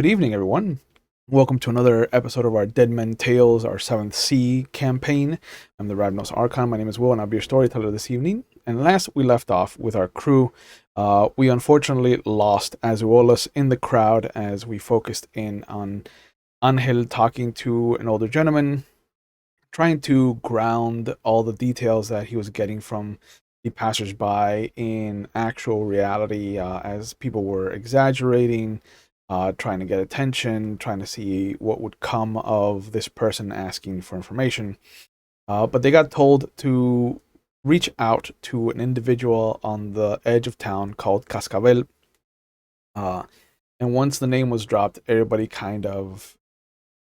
Good evening, everyone. Welcome to another episode of our Dead Men Tales, our 7th Sea campaign. I'm the Ravnos Archon. My name is Will, and I'll be your storyteller this evening. And last we left off with our crew, we unfortunately lost Azuolas in the crowd as we focused in on Angel talking to an older gentleman, trying to ground all the details that he was getting from the passersby in actual reality, as people were exaggerating, trying to get attention, trying to see what would come of this person asking for information. But they got told to reach out to an individual on the edge of town called Cascabel. Uh, and once the name was dropped, everybody kind of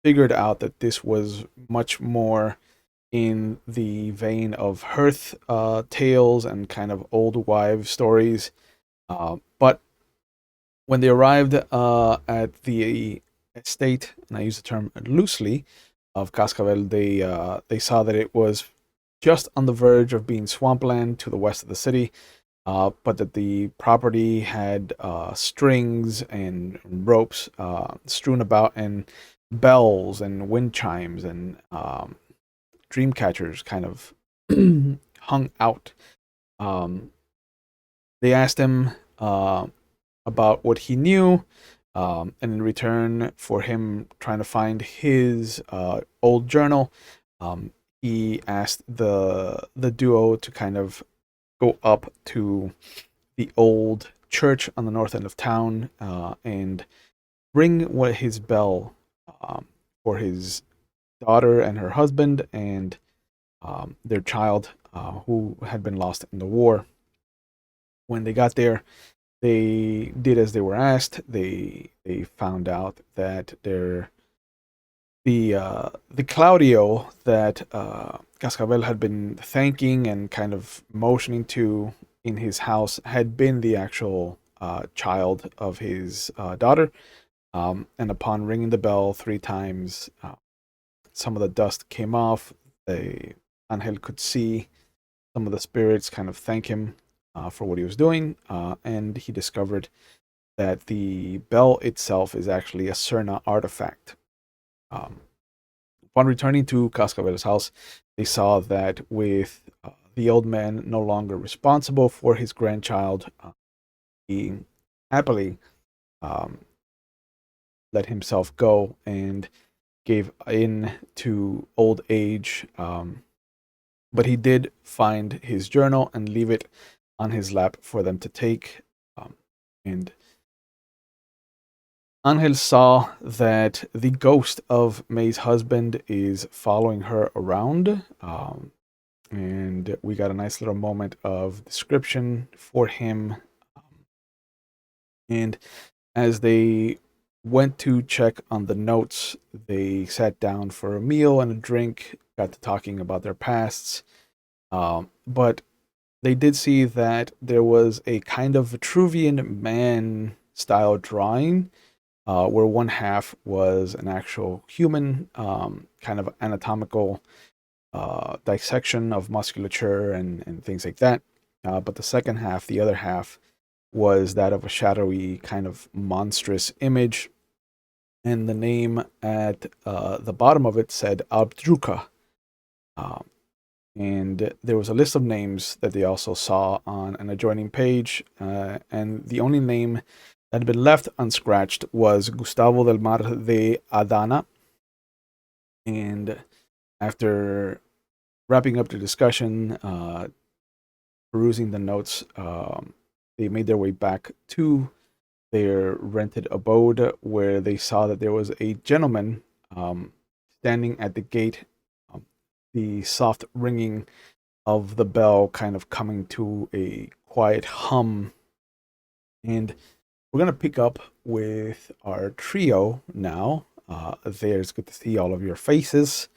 figured out that this was much more in the vein of hearth tales and kind of old wives stories. But when they arrived at the estate, and I use the term loosely, of Cascabel, they saw that it was just on the verge of being swampland to the west of the city, but that the property had strings and ropes strewn about, and bells and wind chimes and dream catchers kind of hung out. Um, they asked him about what he knew, and in return for him trying to find his old journal, um, he asked the duo to kind of go up to the old church on the north end of town and bring what his bell um, for his daughter and her husband and their child who had been lost in the war. When they got there, they did as they were asked. They found out that the Claudio that Cascabel had been thanking and kind of motioning to in his house had been the actual child of his daughter. And upon ringing the bell 3 times, some of the dust came off. Angel could see some of the spirits kind of thank him for what he was doing, and he discovered that the bell itself is actually a Cerna artifact. Um, Upon returning to Cascabel's house, they saw that with the old man no longer responsible for his grandchild, he happily um, let himself go and gave in to old age. But he did find his journal and leave it on his lap for them to take. And Angel saw that the ghost of May's husband is following her around. And we got a nice little moment of description for him. And as they went to check on the notes, they sat down for a meal and a drink, got to talking about their pasts. But they did see that there was a kind of Vitruvian man style drawing, where one half was an actual human, kind of anatomical dissection of musculature and things like that. But the second half, the other half, was that of a shadowy, kind of monstrous image. And the name at the bottom of it said Abdruka. Um, and there was a list of names that they also saw on an adjoining page, and the only name that had been left unscratched was Gustavo del Mar de Adana. And after wrapping up the discussion, perusing the notes, they made their way back to their rented abode, where they saw that there was a gentleman standing at the gate, the soft ringing of the bell kind of coming to a quiet hum. And we're going to pick up with our trio now. There's good to see all of your faces.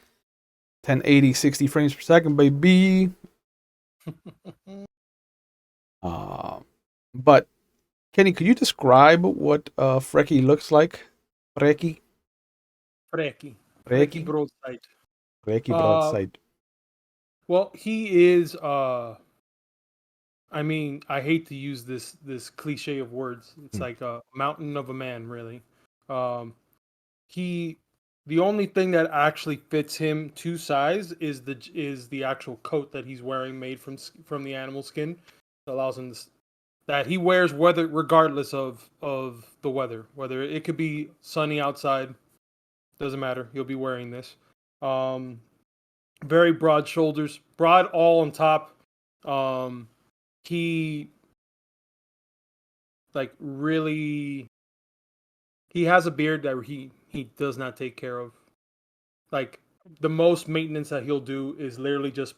1080, 60 frames per second, baby. Uh, but, Kenny, could you describe what Frecky looks like? Frecky? Preki. Preki Frecky? broadside. Frecky Uh, broadside. well, he is. I mean, I hate to use this cliche of words. It's Hmm. like a mountain of a man, really. He the only thing that actually fits him to size is the actual coat that he's wearing, made from the animal skin. That allows him that he wears whether regardless of the weather, whether it could be sunny outside, doesn't matter. He'll be wearing this. Um, Very broad shoulders, broad all on top. Um, he like really he has a beard that he does not take care of. Like the most maintenance that he'll do is literally just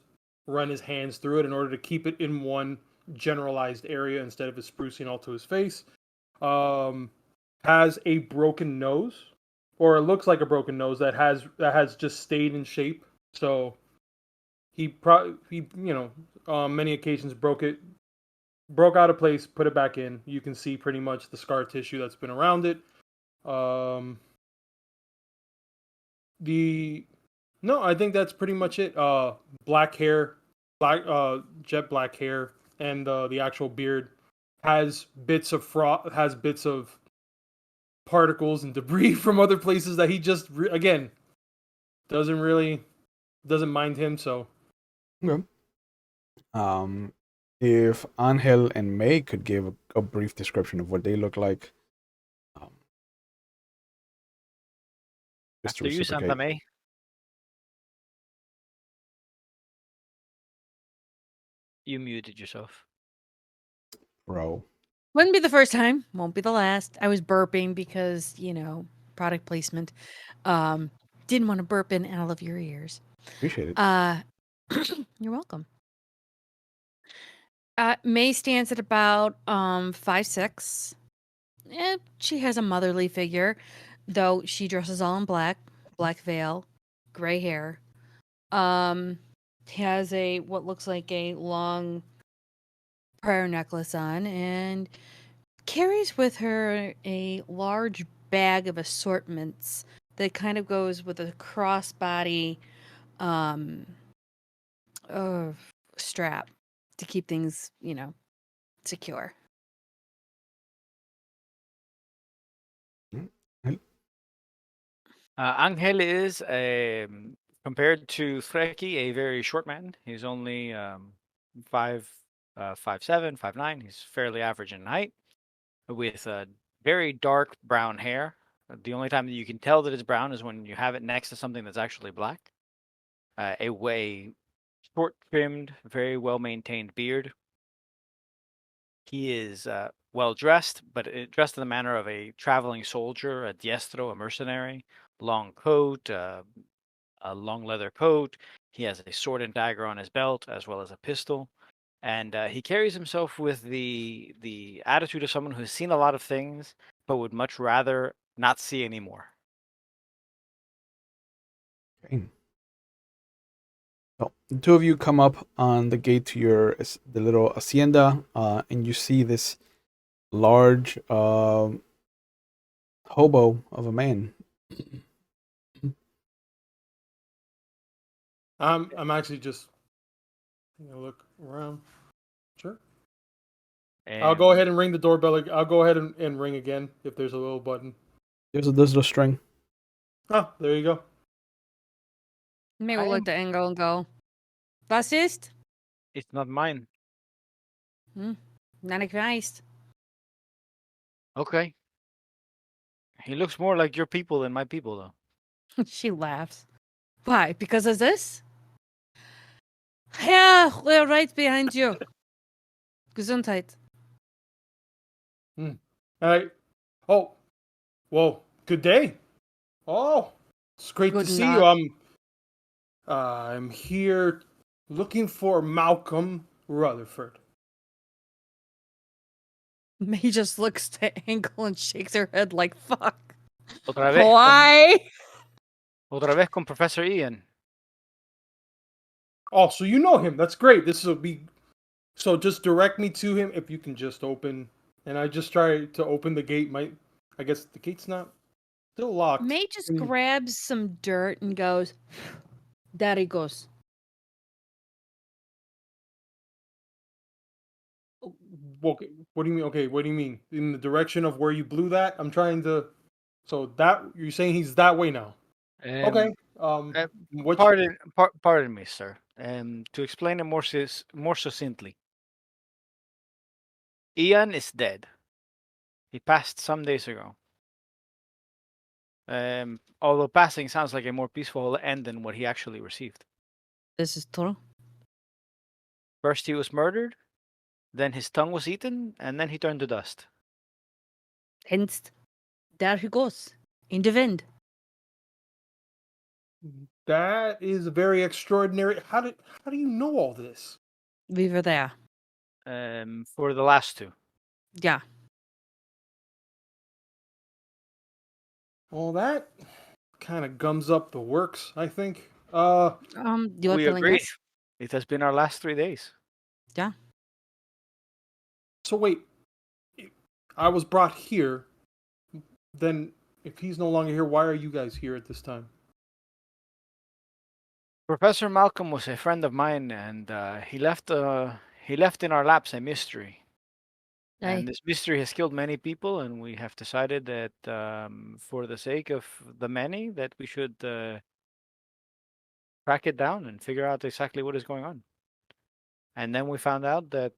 run his hands through it in order to keep it in one generalized area instead of it sprucing all to his face. Um, has a broken nose, or it looks like a broken nose that has just stayed in shape. So he many occasions broke out of place, put it back in. You can see pretty much the scar tissue that's been around it. Um, the No, I think that's pretty much it. Black hair, jet black hair, and the actual beard has bits of particles and debris from other places that he just again doesn't really doesn't mind him. So Okay. Um, if Angel and May could give a brief description of what they look like, um, just to After you, Santa reciprocate. May. You muted yourself. Bro. Wouldn't be the first time. Won't be the last. I was burping because, product placement. Didn't want to burp in all of your ears. Appreciate it. You're welcome. May stands at about 5'6". She has a motherly figure, though she dresses all in black veil, gray hair. Has what looks like a long prayer necklace on, and carries with her a large bag of assortments that kind of goes with a crossbody um, strap to keep things, secure. Angel is, compared to Freki, a very short man. He's only 5'7", 5'9". He's fairly average in height, with very dark brown hair. The only time that you can tell that it's brown is when you have it next to something that's actually black. A short trimmed, very well maintained beard. He is well dressed, but dressed in the manner of a traveling soldier, a diestro, a mercenary. Long coat, a long leather coat. He has a sword and dagger on his belt, as well as a pistol. And he carries himself with the attitude of someone who's seen a lot of things, but would much rather not see any more. Okay. So the two of you come up on the gate to the little hacienda, and you see this large hobo of a man. I'm actually just look around. Sure. I'll go ahead and ring the doorbell. I'll go ahead and ring again if there's a little button. There's a string. Oh, there you go. May will look at Engel and go, "Was ist?" It's not mine. Not nice. Okay. He looks more like your people than my people, though. She laughs. Why? Because of this? Yeah, we're right behind you. Gesundheit. All right. Oh, whoa. Good day. Oh, it's great Good to see night. you. I'm here looking for Malcolm Rutherford. May just looks to Engel and shakes her head like, fuck. Otra vez Why? Otra vez con Professor Ian. Oh, so you know him. That's great. This will be... So just direct me to him if you can just open... And I just try to open the gate. I guess the gate's not... Still locked. May just grabs some dirt and goes, there he goes. Okay, what do you mean? Okay, what do you mean? In the direction of where you blew that? I'm trying to So that you're saying he's that way now? Okay. Uh, Which pardon me, sir. To explain it more succinctly, Ian is dead. He passed some days ago. Although passing sounds like a more peaceful end than what he actually received. This is true. First he was murdered, then his tongue was eaten, and then he turned to dust. Hence, there he goes in the wind. that is very extraordinary. How do you know all this? We were there. For the last two. Yeah. Well, that kind of gums up the works, I think. You're We telling agree. us? It has been our last 3 days. Yeah. So wait, I was brought here. Then, if he's no longer here, why are you guys here at this time? Professor Malcolm was a friend of mine, and he left in our laps a mystery. Aye. And this mystery has killed many people, and we have decided that for the sake of the many, that we should track it down and figure out exactly what is going on. And then we found out that,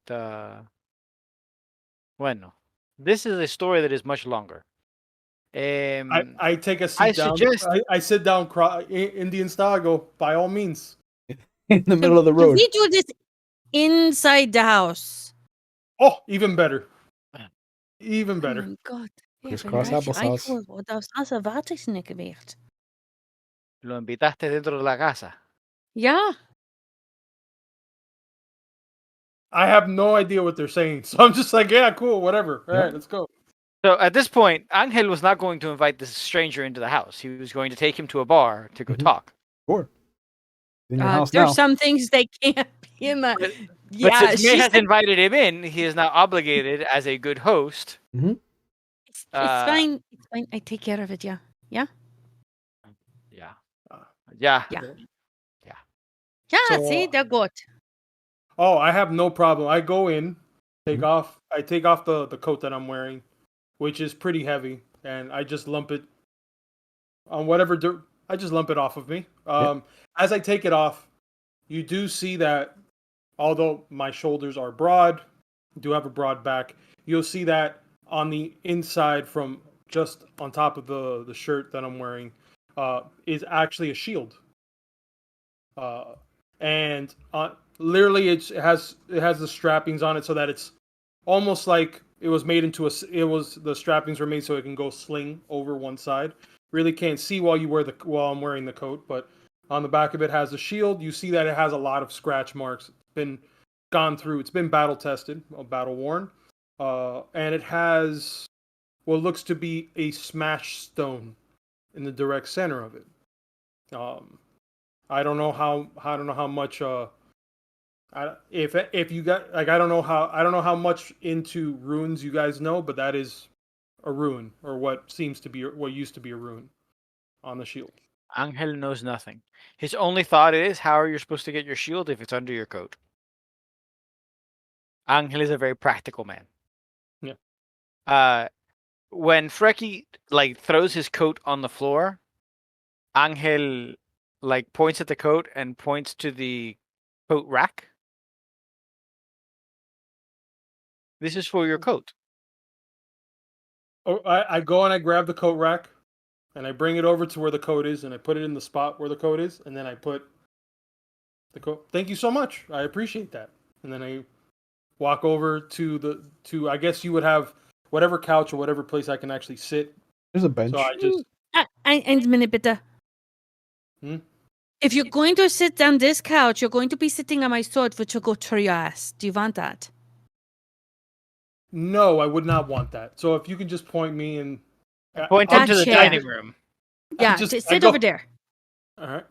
bueno, this is a story that is much longer. I take a seat I down. suggest I sit down, Indian style. I go, by all means. In the middle of the road. We do this inside the house. Oh, even better. Even Oh better. my god. Crisscross Weet je, applesauce. eigenlijk, dat was een watersnikken weegt. lo invitaste dentro de la casa. Ja. I have no idea what they're saying, so I'm just like, yeah, cool, whatever. All Yeah. right, let's go. So at this point, Angel was not going to invite this stranger into the house. He was going to take him to a bar to go Mhm. talk. Sure. In your house There's now. some things they can't be in the... But Yeah, since May she has said invited him in, he is now obligated as a good host. it's fine. It's fine. I take care of it, yeah. Yeah. Yeah. Yeah. Yeah. Okay. Yeah, So, see, they're good. Oh, I have no problem. I go in, take Mhm. off. I take off the coat that I'm wearing, which is pretty heavy, and I just lump it on whatever. I just lump it off of me. As I take it off, you do see that although my shoulders are broad, do have a broad back. You'll see that on the inside, from just on top of the shirt that I'm wearing, is actually a shield. And literally it has the strappings on it so that it's almost like it was made into the strappings were made so it can go sling over one side. Really can't see while I'm wearing the coat, but on the back of it has a shield. You see that it has a lot of scratch marks. It's been gone through. It's been battle tested, battle worn, and it has what looks to be a smashed stone in the direct center of it. I don't know how much if you got like I don't know how much into runes you guys know, but that is a rune, or what used to be a rune on the shield. Angel knows nothing. His only thought is, how are you supposed to get your shield if it's under your coat? Angel is a very practical man. Yeah. When Freki throws his coat on the floor, Angel points at the coat and points to the coat rack. This is for your coat. Oh, I go and I grab the coat rack, and I bring it over to where the coat is, and I put it in the spot where the coat is, and then I put the coat. Thank you so much. I appreciate that. And then I walk over to I guess you would have whatever couch or whatever place I can actually sit. There's a bench. So I just Een minute, bitte. If you're going to sit on this couch, you're going to be sitting on my sword, which will go through your ass. Do you want that? No, I would not want that. So if you can just point me and Point That into the chair. dining room. Yeah, sit over there. All right.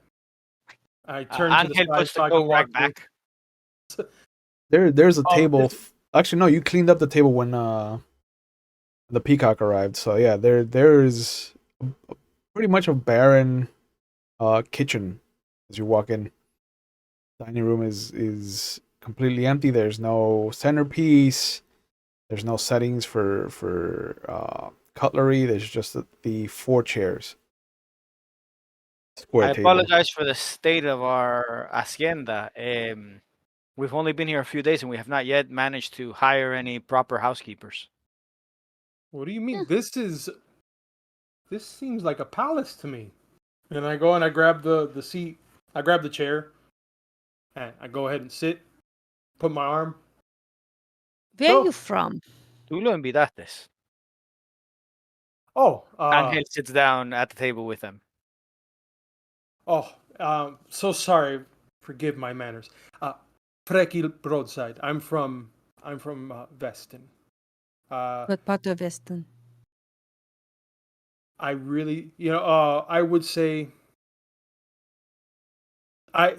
I turn to the Angel side puts so the I can coat walk rack back. There's a table. it's- Actually, no, you cleaned up the table when the peacock arrived. So yeah, there's pretty much a barren kitchen as you walk in. Dining room is completely empty. There's no centerpiece. There's no settings for cutlery. There's just the 4 chairs. Square I table. apologize for the state of our hacienda. We've only been here a few days and we have not yet managed to hire any proper housekeepers. What do you mean? Yeah. This seems like a palace to me. And I go and I grab the seat. I grab the chair. And I go ahead and sit. Put my arm. Where are So, you from? Tú lo invitaste. oh, Angel sits down at the table with them. so sorry. Forgive my manners. Preki Broadside. I'm from Veston. What part of Western? I really, I would say, I,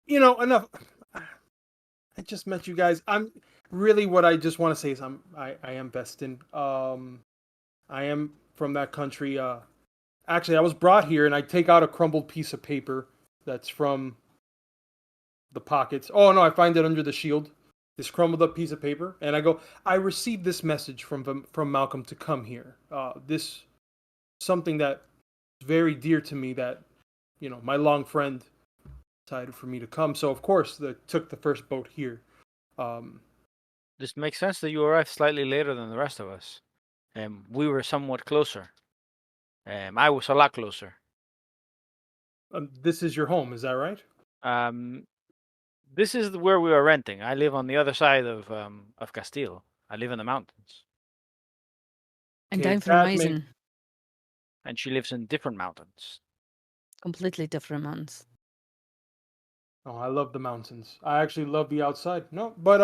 enough. I just met you guys. I'm really what I just want to say is I am Veston. I am from that country. Actually, I was brought here, and I take out a crumbled piece of paper that's from the pockets. Oh no, I find it under the shield. This crumbled up piece of paper, and I go. I received this message from Malcolm to come here. This something that is very dear to me. That my long friend decided for me to come. So of course, took the first boat here. This makes sense that you arrived slightly later than the rest of us. We were somewhat closer. I was a lot closer. This is your home, is that right? This is where we are renting. I live on the other side of Castile. I live in the mountains, And Okay, I'm from that makes- Eisen. and she lives in different mountains. Completely different ones. Oh, I love the mountains. I actually love the outside. No, but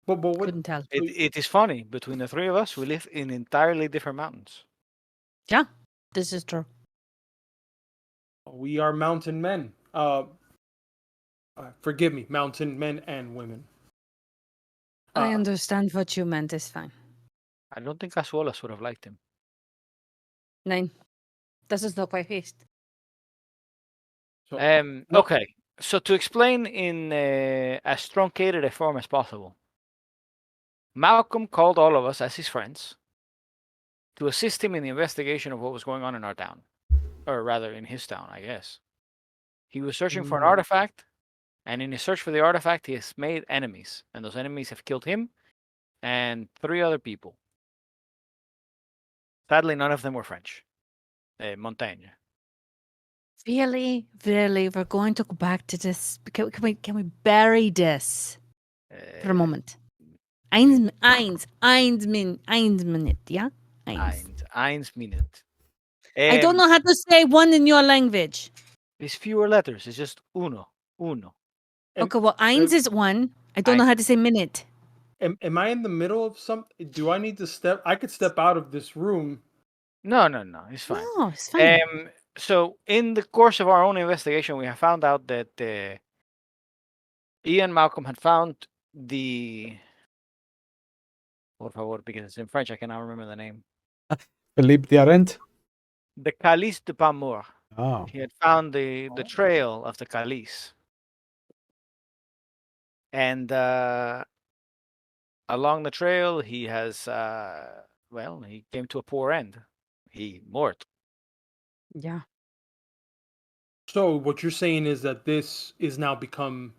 what? Couldn't tell. It is funny. Between the three of us, we live in entirely different mountains. Yeah, this is true. We are mountain men. Forgive me, mountain men and women. I Uh, understand what you meant. It's fine. I don't think Casuolas would have liked him. Nein, das ist noch bei Fest. so, no- Okay. So to explain in as truncated a form as possible, Malcolm called all of us as his friends to assist him in the investigation of what was going on in our town, or rather in his town, I guess. He was searching for an Mm. artifact, and in his search for the artifact, he has made enemies, and those enemies have killed him and 3 other people. Sadly, none of them were French. Montaigne. Really, really, we're going to go back to this. Can we bury this for a moment? Eins minute, yeah? Eins minute. I don't know how to say one in your language. It's fewer letters. It's just uno. Okay, well, eins is one. I don't know how to say minute. Am I in the middle of something? Do I need to step? I could step out of this room. No, it's fine. No, it's fine. So in the course of our own investigation, we have found out that Ian Malcolm had found the. Por favor, because it's in French, I cannot remember the name. Philippe Diarent. The Calice de Pamour. Oh. He had found the trail of the Calice. And along the trail, he has, he came to a poor end. He mort. Yeah. So what you're saying is that this is now become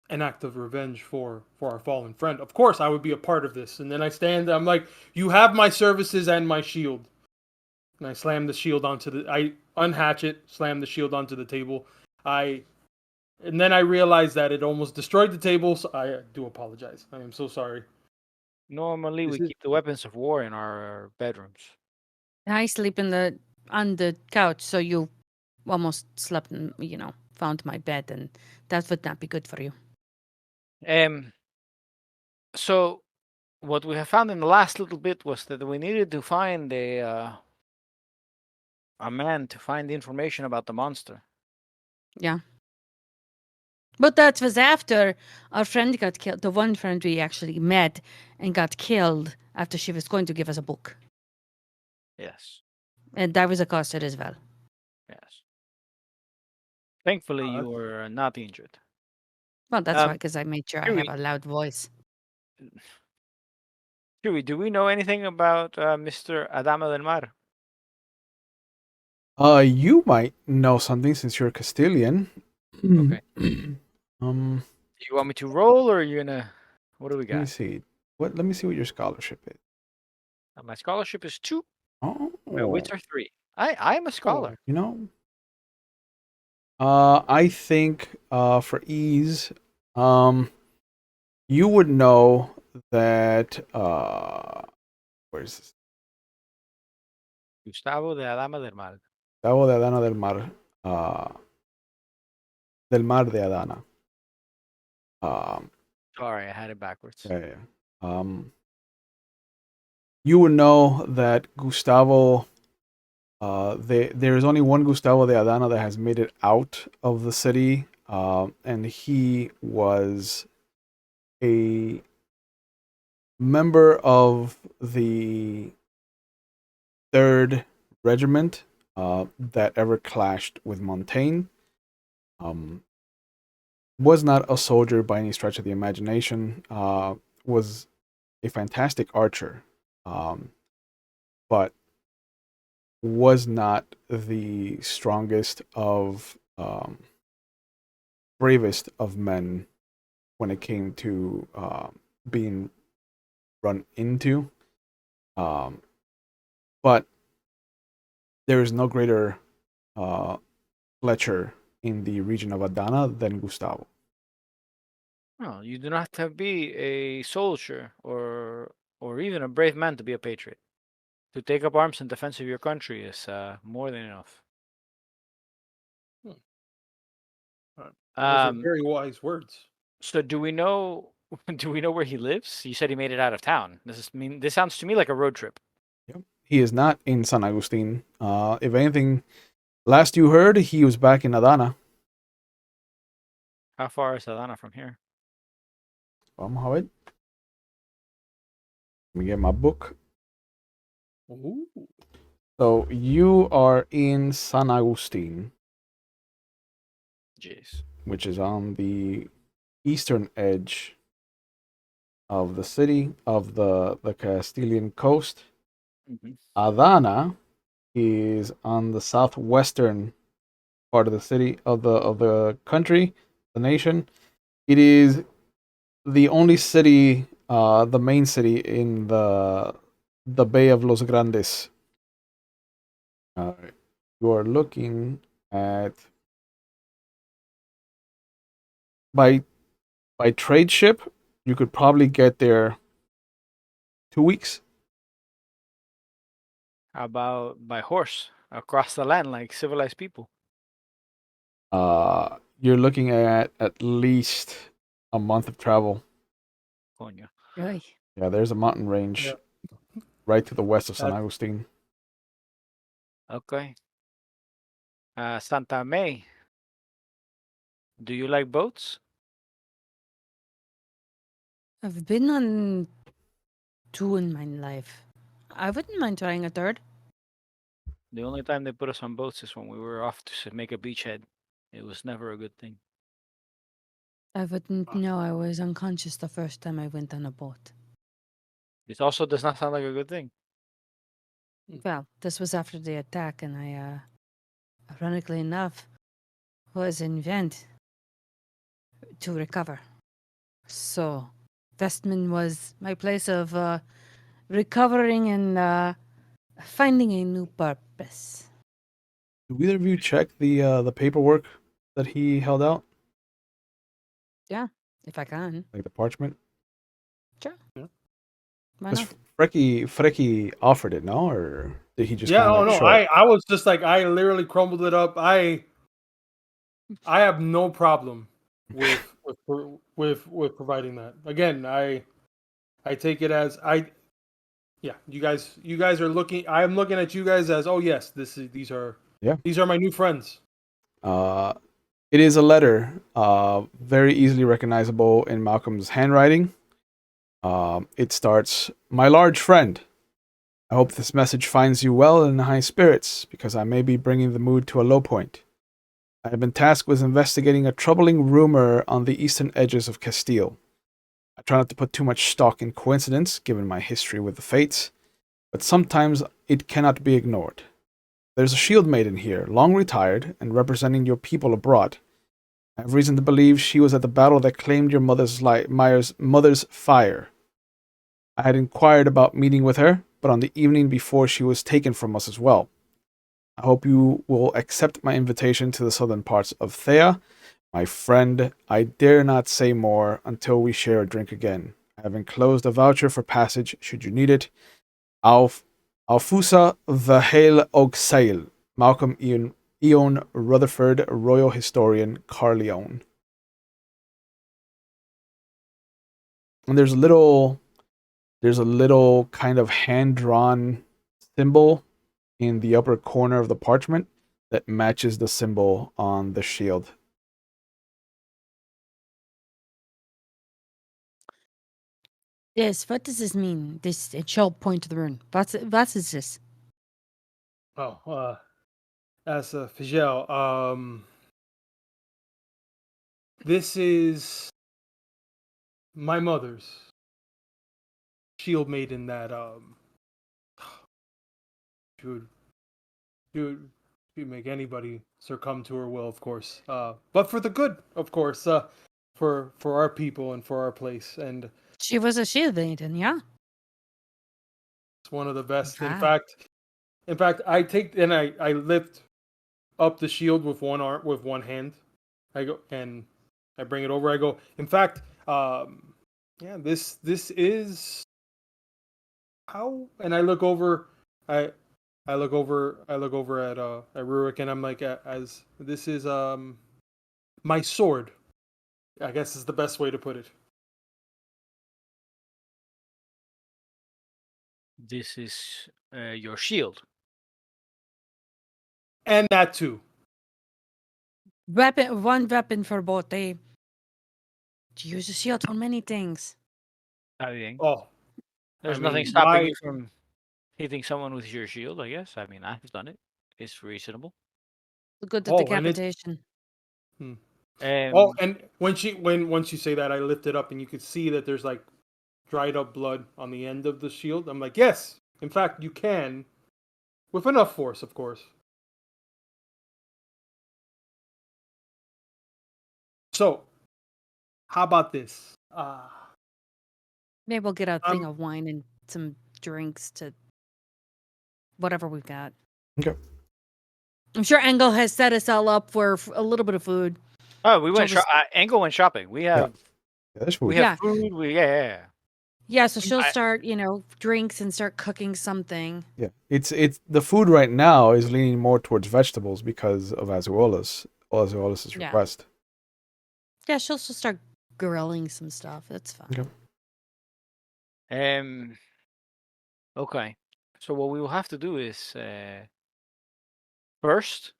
an act of revenge for our fallen friend. Of course, I would be a part of this. And then I stand. I'm like, you have my services and my shield. And I slam the shield I unhatch it, slam the shield onto the table. And then I realized that it almost destroyed the table. So I do apologize. I am so sorry. Normally, we keep the weapons of war in our bedrooms. I sleep on the couch, so you almost slept, found my bed, and that would not be good for you. So what we have found in the last little bit was that we needed to find a man to find information about the monster. Yeah. But that was after our friend got killed. The one friend we actually met and got killed after she was going to give us a book. Yes. And that was accosted as well. Yes. Thankfully, you were not injured. Well, that's right, because I made sure I have a loud voice. Chewie, do we know anything about Mr. Adama del Mar? You might know something since you're Castilian. Okay. um, Do you want me to roll, or are you gonna? What do we let me got? see. Let me see what your scholarship is. My scholarship is 2. Oh, My wits are 3. I am a scholar. you know. I think for ease, you would know that where's this? Gustavo de Adama del Mar. Cabo de Adana del Mar de Adana. Um, Sorry, I had it backwards. yeah, yeah. You would know that Gustavo. There is only one Gustavo de Adana that has made it out of the city, and he was a member of the 3rd Regiment that ever clashed with Montaigne. Was not a soldier by any stretch of the imagination. Was a fantastic archer, but was not the strongest of bravest of men when it came to being run into. But there is no greater Fletcher in the region of Adana than Gustavo. No, you do not have to be a soldier or even a brave man to be a patriot. To take up arms in defense of your country is more than enough. Those are very wise words. So do we know where he lives? You said he made it out of town. This sounds to me like a road trip. Yep. He is not in San Agustin. If anything, last you heard, he was back in Adana. How far is Adana from here? Vamos a ver. Let me get my book. Ooh. So you are in San Agustin, Jeez. which is on the eastern edge of the city of the Castilian coast. Mm-hmm. Adana is on the southwestern part of the city of the country, the nation. It is the only city, the main city in the Bay of Los Grandes. You are looking at by trade ship. You could probably get there 2 weeks. How about by horse across the land like civilized people? You're looking at least a month of travel. Coño. Ay. Yeah, there's a mountain range Yeah. right to the west of San That's- Agustin. Okay. Santa May. Do you like boats? I've been on 2 in my life. I wouldn't mind trying a 3rd. The only time they put us on boats is when we were off to make a beachhead. It was never a good thing. I wouldn't know I was unconscious the first time I went on a boat. It also does not sound like a good thing. Well, this was after the attack, and I, ironically enough, was in vent to recover. So, Vestman was my place of recovering and finding a new purpose. Do either of you check the paperwork that he held out, If I can. like the parchment? Sure. Yeah. Why Because not? Frecky offered it, no, or did he just Yeah, kind of no, show it? I was just like, I literally crumbled it up. I have no problem with providing that. Again, I take it as you guys are looking. I'm looking at you guys as, oh yes, these are my new friends. It is a letter, very easily recognizable in Malcolm's handwriting. It starts, "My large friend, I hope this message finds you well and in high spirits, because I may be bringing the mood to a low point. I have been tasked with investigating a troubling rumor on the eastern edges of Castile. I try not to put too much stock in coincidence, given my history with the fates, but sometimes it cannot be ignored. There's a shield maiden here, long retired, and representing your people abroad. I have reason to believe she was at the battle that claimed your mother's fire. I had inquired about meeting with her, but on the evening before she was taken from us as well. I hope you will accept my invitation to the southern parts of Thea. My friend, I dare not say more until we share a drink again. I have enclosed a voucher for passage should you need it. Alfusa Vahale Ogsail, Malcolm Ian Rutherford, Royal Historian, Carleon. And there's a little kind of hand-drawn symbol in the upper corner of the parchment that matches the symbol on the shield. Yes, what does this mean? This it shall point to the rune. What is this? Oh, as a Figel, this is my mother's shield maiden that should should make anybody succumb to her will, of course. But for the good, of course. For our people and for our place, and She was a shield maiden, yeah. it's one of the best. Ah. In fact, I take and I lift up the shield with one arm, with one hand. I go and I bring it over. I go. In fact, yeah, this is how. And I look over. I look over. I look over at Rurik, and I'm like, as this is my sword. I guess is the best way to put it. This is your shield. And that too. One weapon for both. They use a shield for many things. I think Oh, there's I nothing mean, stopping why- you from hitting someone with your shield. I guess. I mean, I've done it. It's reasonable. Good at Oh, and it- decapitation. Oh, and once you say that, I lift it up, and you can see that there's like dried up blood on the end of the shield. I'm like, yes, in fact, you can, with enough force, of course. So, how about this? Maybe we'll get a thing of wine and some drinks to whatever we've got. Okay. I'm sure Engel has set us all up for a little bit of food. Oh, we went. She'll just- Engel went shopping. We have. Yeah, there's food. We have Yeah. food. Yeah. Yeah, so she'll I- start, drinks and start cooking something. Yeah, it's the food right now is leaning more towards vegetables because of Azuola's Yeah. request. Yeah, she'll start grilling some stuff. That's fine. Okay. Okay. So what we will have to do is first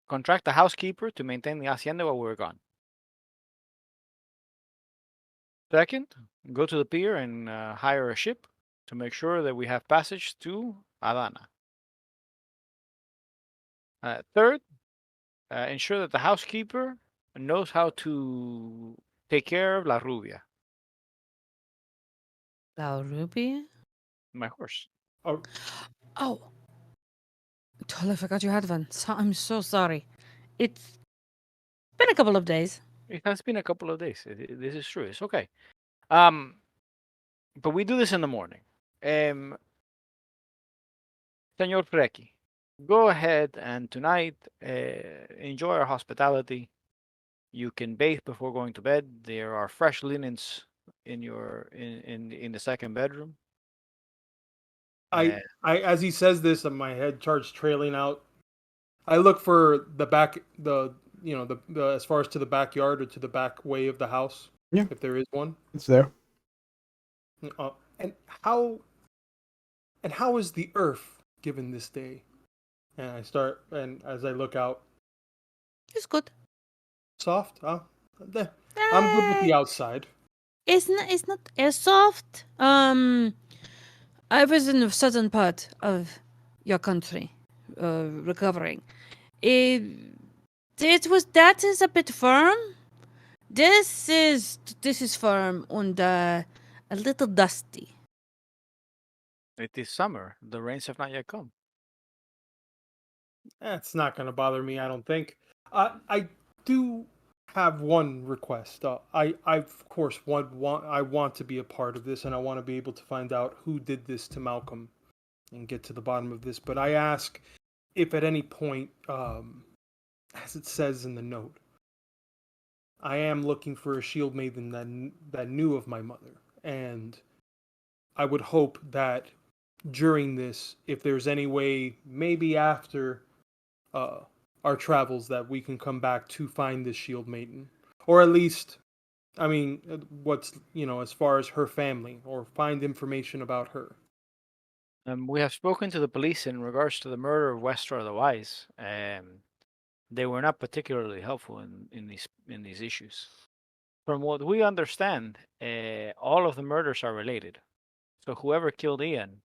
contract a housekeeper to maintain the hacienda while we're gone. Second, go to the pier and hire a ship to make sure that we have passage to Adana. Third, ensure that the housekeeper knows how to take care of La Rubia, Ruby? my horse. Oh. Totally forgot you had one. I'm so sorry. It's been a couple of days. It has been a couple of days. This is true. It's okay. But we do this in the morning. Senor Freki, go ahead and tonight enjoy our hospitality. You can bathe before going to bed. There are fresh linens in your in the second bedroom. I as he says this, my head starts trailing out. I look for the back, the as far as to the backyard or to the back way of the house. Yeah. If there is one. It's there. And how is the earth given this day? And as I look out, It's good. soft. I'm good with the outside. It's not as soft. I was in the southern part of your country, recovering. That is a bit firm. This is firm and a little dusty. It is summer. The rains have not yet come. That's not going to bother me, I don't think. I do have one request. I of course I want to be a part of this, and I want to be able to find out who did this to Malcolm and get to the bottom of this. But I ask if at any point, as it says in the note, I am looking for a shield maiden that knew of my mother, and I would hope that during this, if there's any way, maybe after uh, our travels, that we can come back to find this shield maiden, or at least, I mean, what's as far as her family, or find information about her. We have spoken to the police in regards to the murder of Westra the Wise. They were not particularly helpful in these issues. From what we understand, all of the murders are related. So whoever killed Ian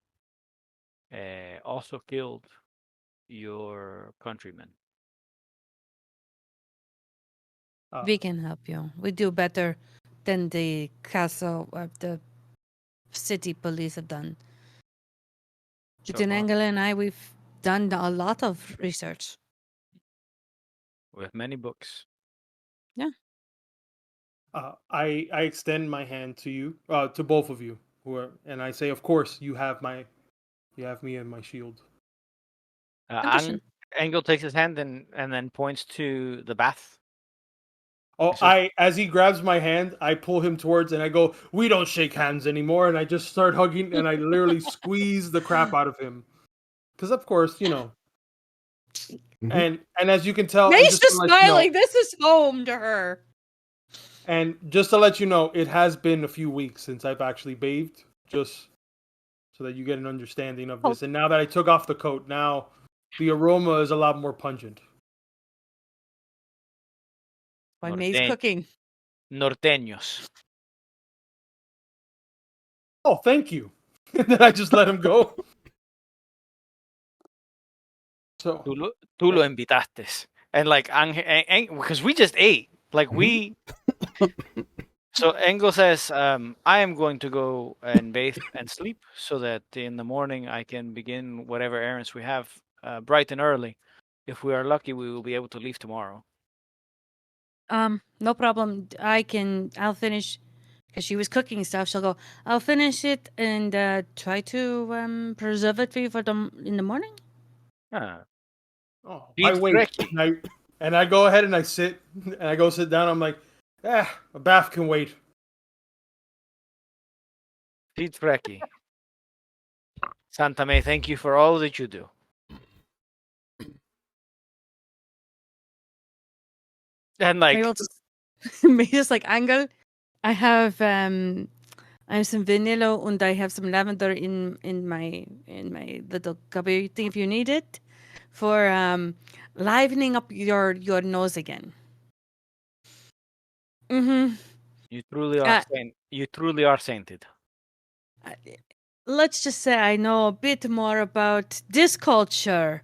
also killed your countrymen. We can help you. We do better than the castle of the city police have done. Between Angela and I, we've done a lot of research. With many books. Yeah. I extend my hand to you, to both of you, and I say, of course, you have me and my shield. Engel takes his hand and then points to the bath. Oh, as he grabs my hand, I pull him towards, and I go, "We don't shake hands anymore," and I just start hugging, and I literally squeeze the crap out of him, because of course, and as you can tell, and He's just just to let you know, smiling. This is home to her. and just to let you know, it has been a few weeks since I've actually bathed, just so that you get an understanding of this. And now that I took off the coat, now the aroma is a lot more pungent. My maid's cooking. Norteños. Oh, thank you. And then I just let him go. So tú lo invitaste, and like because we just ate, like we. So Engel says, I am going to go and bathe and sleep so that in the morning I can begin whatever errands we have bright and early. If we are lucky, we will be able to leave tomorrow. No problem. I'll finish, because she was cooking stuff. She'll go, I'll finish it and try to preserve it for you in the morning. Oh, I wait. And I go ahead and I sit, and I go sit down. I'm like, a bath can wait. Pete Frecky. Santa May, thank you for all that you do. And like, maybe just like Angel, I have some vanilla and I have some lavender in my little cupboard thing if you need it, for livening up your nose again. Mm-hmm. You truly are you truly are sainted. Let's just say I know a bit more about this culture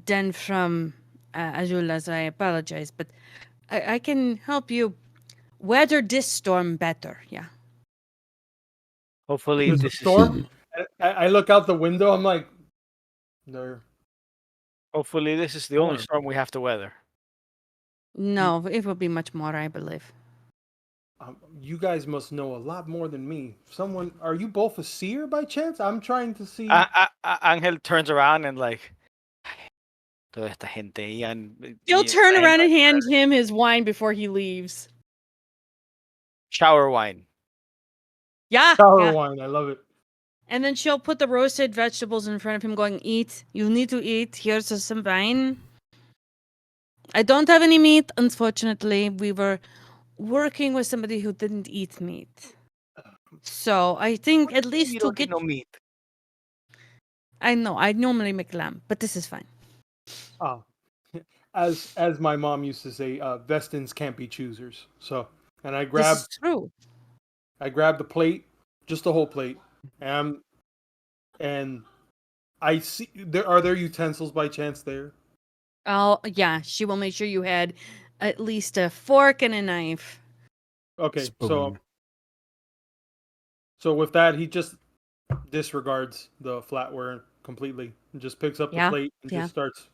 than from Azula's. I apologize, but I can help you weather this storm better. Yeah. Hopefully, this storm. I look out the window. I'm like, there. Hopefully, this is the only storm we have to weather. No, it will be much more, I believe. You guys must know a lot more than me. Are you both a seer by chance? I'm trying to see. Angel turns around and like, toda esta gente. He'll turn around and hand him his wine before he leaves. Shower wine. Yeah. Shower wine. I love it. And then she'll put the roasted vegetables in front of him, going, eat. You need to eat. Here's some wine. I don't have any meat, unfortunately. We were working with somebody who didn't eat meat. So I think at least you to don't get... eat no meat. I know. I normally make lamb, but this is fine. Oh, as my mom used to say, Vestins can't be choosers. So, and I grabbed... This is true. I grabbed the plate, just the whole plate, and I see are there utensils by chance there? Oh, yeah. She will make sure you had at least a fork and a knife. Okay, so spoon. so with that, he just disregards the flatware completely and just picks up the Yeah, plate and yeah. just starts.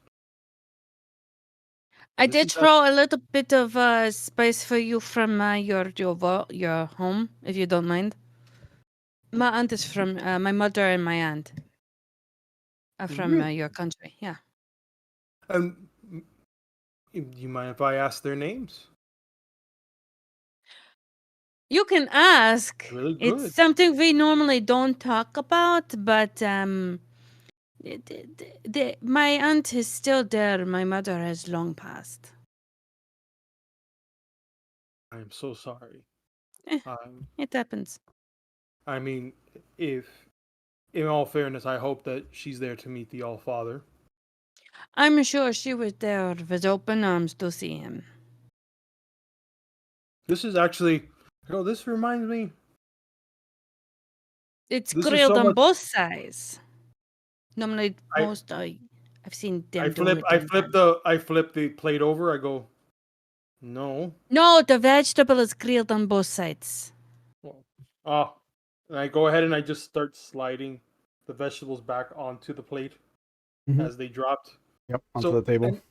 I This did is throw a little bit of spice for you from your home, if you don't mind. My aunt is from my mother and my aunt are from really. your country. Yeah. Um, do you mind if I ask their names? You can ask. Really It's good. something we normally don't talk about, but my aunt is still there. My mother has long passed. I am so sorry. Eh, Um, it happens. I mean, if in all fairness, I hope that she's there to meet the All Father. I'm sure she was there with open arms to see him. This is actually, this reminds me. It's This is grilled so on much. both sides. Normally, I I've seen I them doing flip it I on flip one. the plate over. I go, no. No, the vegetable is grilled on both sides. Well, oh, and I go ahead and I just start sliding the vegetables back onto the plate Mhm. as they dropped. Yep, onto So the table. and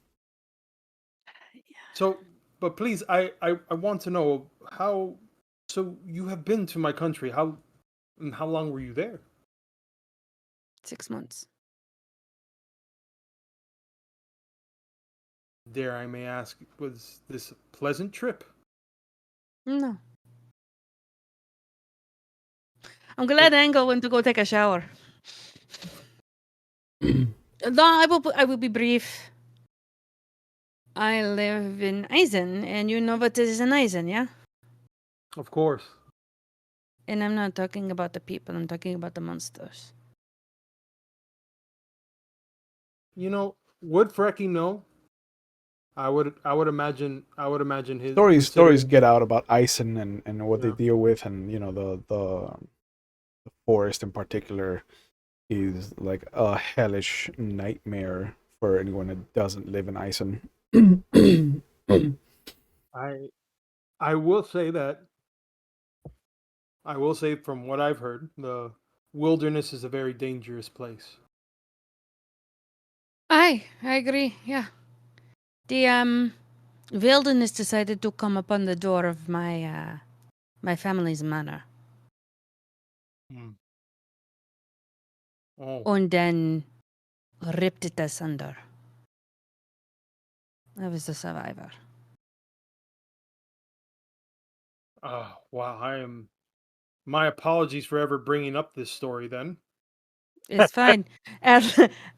so, but please, I want to know how. So you have been to my country. How long were you there? 6 months. Dare I may ask, was this a pleasant trip? No. I'm glad Angle went to go take a shower. No, I will be brief. I live in Eisen, and you know what is in Eisen, yeah? Of course. And I'm not talking about the people, I'm talking about the monsters. Would Frecky know? I would imagine his Stories considering. get out about Ison and what they Yeah. deal with, and the forest in particular is like a hellish nightmare for anyone that doesn't live in Ison. I I will say that I will say from what I've heard, the wilderness is a very dangerous place. I agree, yeah. The wilderness decided to come upon the door of my family's manor. Hmm. Oh, And then ripped it asunder. I was the survivor. wow. My apologies for ever bringing up this story. Then It's fine. And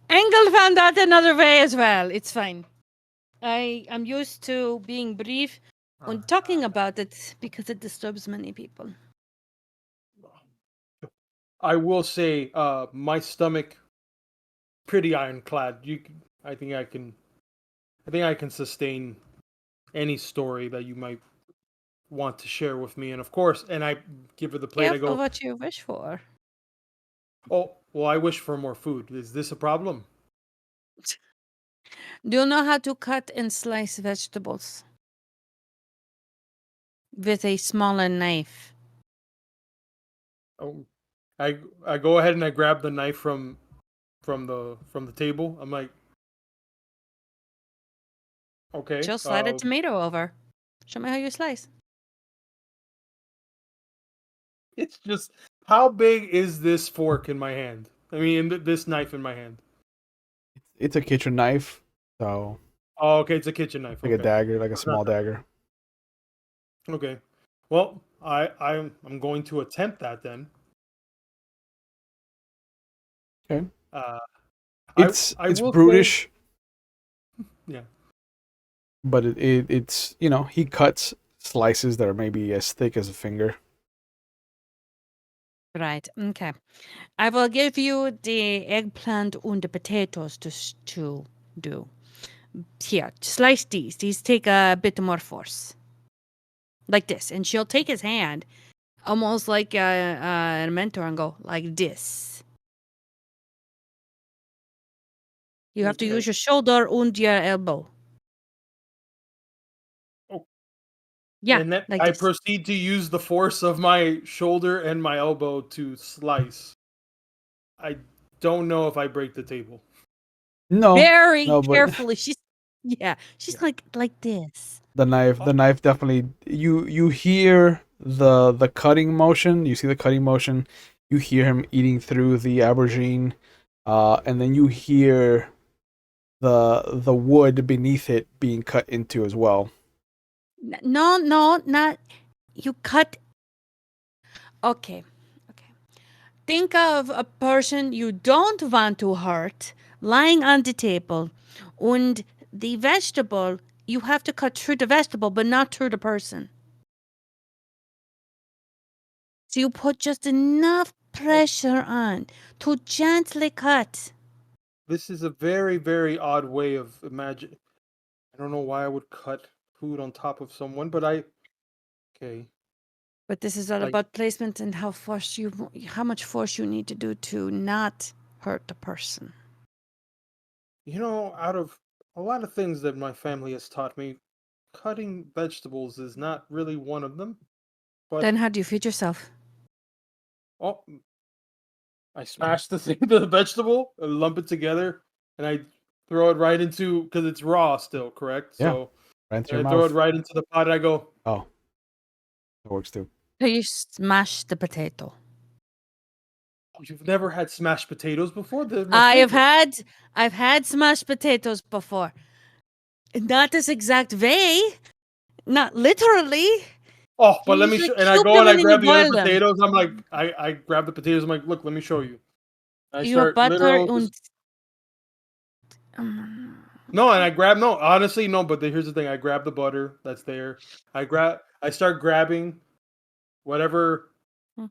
Engel found out another way as well. It's fine. I am used to being brief on talking about it because it disturbs many people. I will say, my stomach pretty ironclad. I think I can. I think I can sustain any story that you might want to share with me. And of course, and I give her the plate. I Careful go, what you wish for. oh, well, I wish for more food. Is this a problem? Do you know how to cut and slice vegetables with a smaller knife? Oh, I go ahead and I grab the knife from the table. I'm like, okay, Just slide a tomato over. Show me how you slice. it's just how big is this fork in my hand? I mean, this knife in my hand. It's a kitchen knife, so Oh, okay, it's a kitchen knife. like a Okay, dagger, like a it's not small dagger. okay. Well, I'm going to attempt that then. Okay. Uh, I I It's will say, brutish, yeah. but it's he cuts slices that are maybe as thick as a finger. Right. Okay. I will give you the eggplant and the potatoes to do. Here, slice these. These take a bit more force. Like this. And she'll take his hand, almost like a mentor, and go like this. You have to Okay. use your shoulder and your elbow. Oh, Yeah, And then like I this. proceed to use the force of my shoulder and my elbow to slice. I don't know if I break the table. No, Very no, but carefully. She's Yeah. like this. the knife definitely. You hear the cutting motion. You see the cutting motion. You hear him eating through the aubergine, and then you hear the wood beneath it being cut into as well. No, not you cut. Okay. Okay. Think of a person you don't want to hurt lying on the table, and the vegetable, you have to cut through the vegetable, but not through the person. So you put just enough pressure on to gently cut. This is a very, very odd way of imagine. I don't know why I would cut food on top of someone, but okay. But this is all Like, about placement and how much force you need to do to not hurt the person. out of a lot of things that my family has taught me, cutting vegetables is not really one of them. But Then how do you feed yourself? oh, I smash the vegetable, lump it together, and I throw it right into because it's raw still, correct? Yeah, So right into your I throw it mouth. right into the pot. And I go, Oh, that works too. So you smash the potato. oh, you've never had smashed potatoes before? They're my I have favorite. I've had smashed potatoes before. Not this exact way, not literally. Oh, You but let me usually show. And I cube go them and I and then you grab the other boil them. potatoes. I'm like, I grab the potatoes. I'm like, look, let me show you. I You start butter literal. and No, and I grab no. Honestly, no. But here's the thing: I grab the butter that's there. I start grabbing whatever Mhm.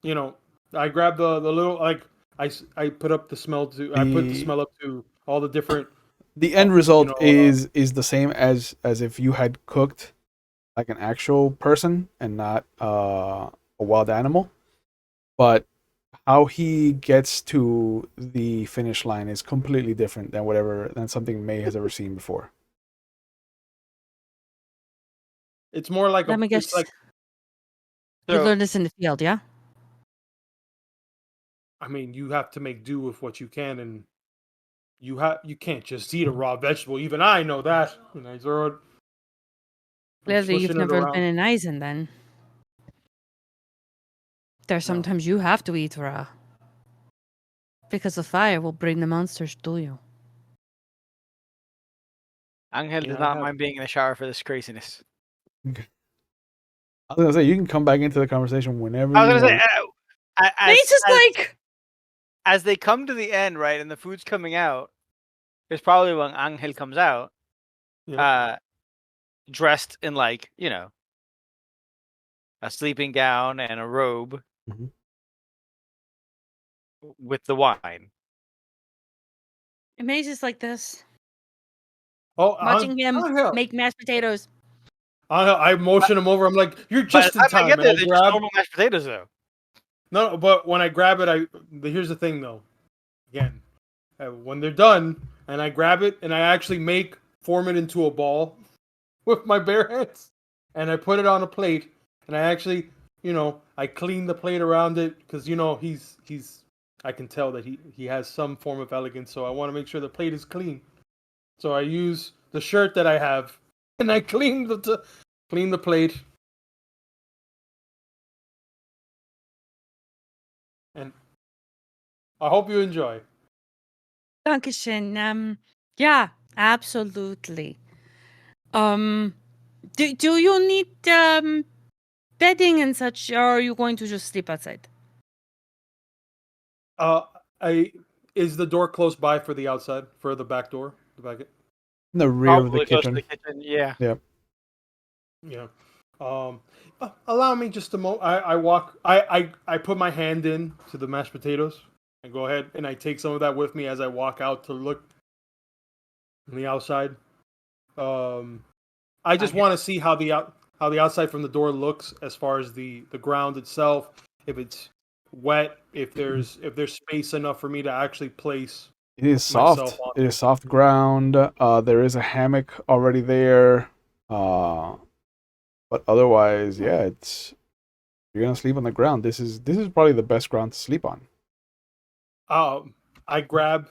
you know. I grab the little like. I put up the smell to. I put the The smell up to all the different. the end result Uh, is the same as if you had cooked like an actual person and not a wild animal. But how he gets to the finish line is completely different than something May has ever seen before. it's more like Let a. me It's guess. like You So learned this in the field, yeah? I mean, you have to make do with what you can, and you can't just eat a raw vegetable. Even I know that. And I throw it. I'm Clearly, you've smushing it never been around. in Eisen then. There's No. sometimes you have to eat raw. Because the fire will bring the monsters to you. Angel does Yeah, I not have. mind being in the shower for this craziness. I was gonna say you can come back into the conversation whenever I was you gonna say, want. Mace is like, as they come to the end, right, and the food's coming out, is probably when Angel comes out, Yeah. uh, dressed in like a sleeping gown and a robe Mhm. with the wine. Mace is like this. Oh, Watching him hell. make mashed potatoes. I motion him over. I'm like, you're By the just in time I time, get and there, I they're just grab. normal mashed potatoes, though. No, but when I grab it, here's the thing though. Again, when they're done, and I grab it, and I actually form it into a ball with my bare hands, and I put it on a plate, and I actually, I clean the plate around it because he's. I can tell that he has some form of elegance, so I want to make sure the plate is clean. So I use the shirt that I have, and I clean the plate. And I hope you enjoy. Dankeschön. Yeah, absolutely. Um, do you need bedding and such, or are you going to just sleep outside? Uh, I is the door close by for the outside for the back door? The back, In the rear of the Probably close to the kitchen. kitchen. Yeah. Yep. yeah. Allow me just a moment. I walk. I put my hand in to the mashed potatoes and go ahead and I take some of that with me as I walk out to look on the outside. I just Okay. want to see how the outside from the door looks as far as the ground itself. If it's wet, if there's space enough for me to actually place It is myself soft. on It it. is soft ground. There is a hammock already there. Uh, But otherwise, yeah, it's you're gonna sleep on the ground. This is probably the best ground to sleep on. Um, I grab,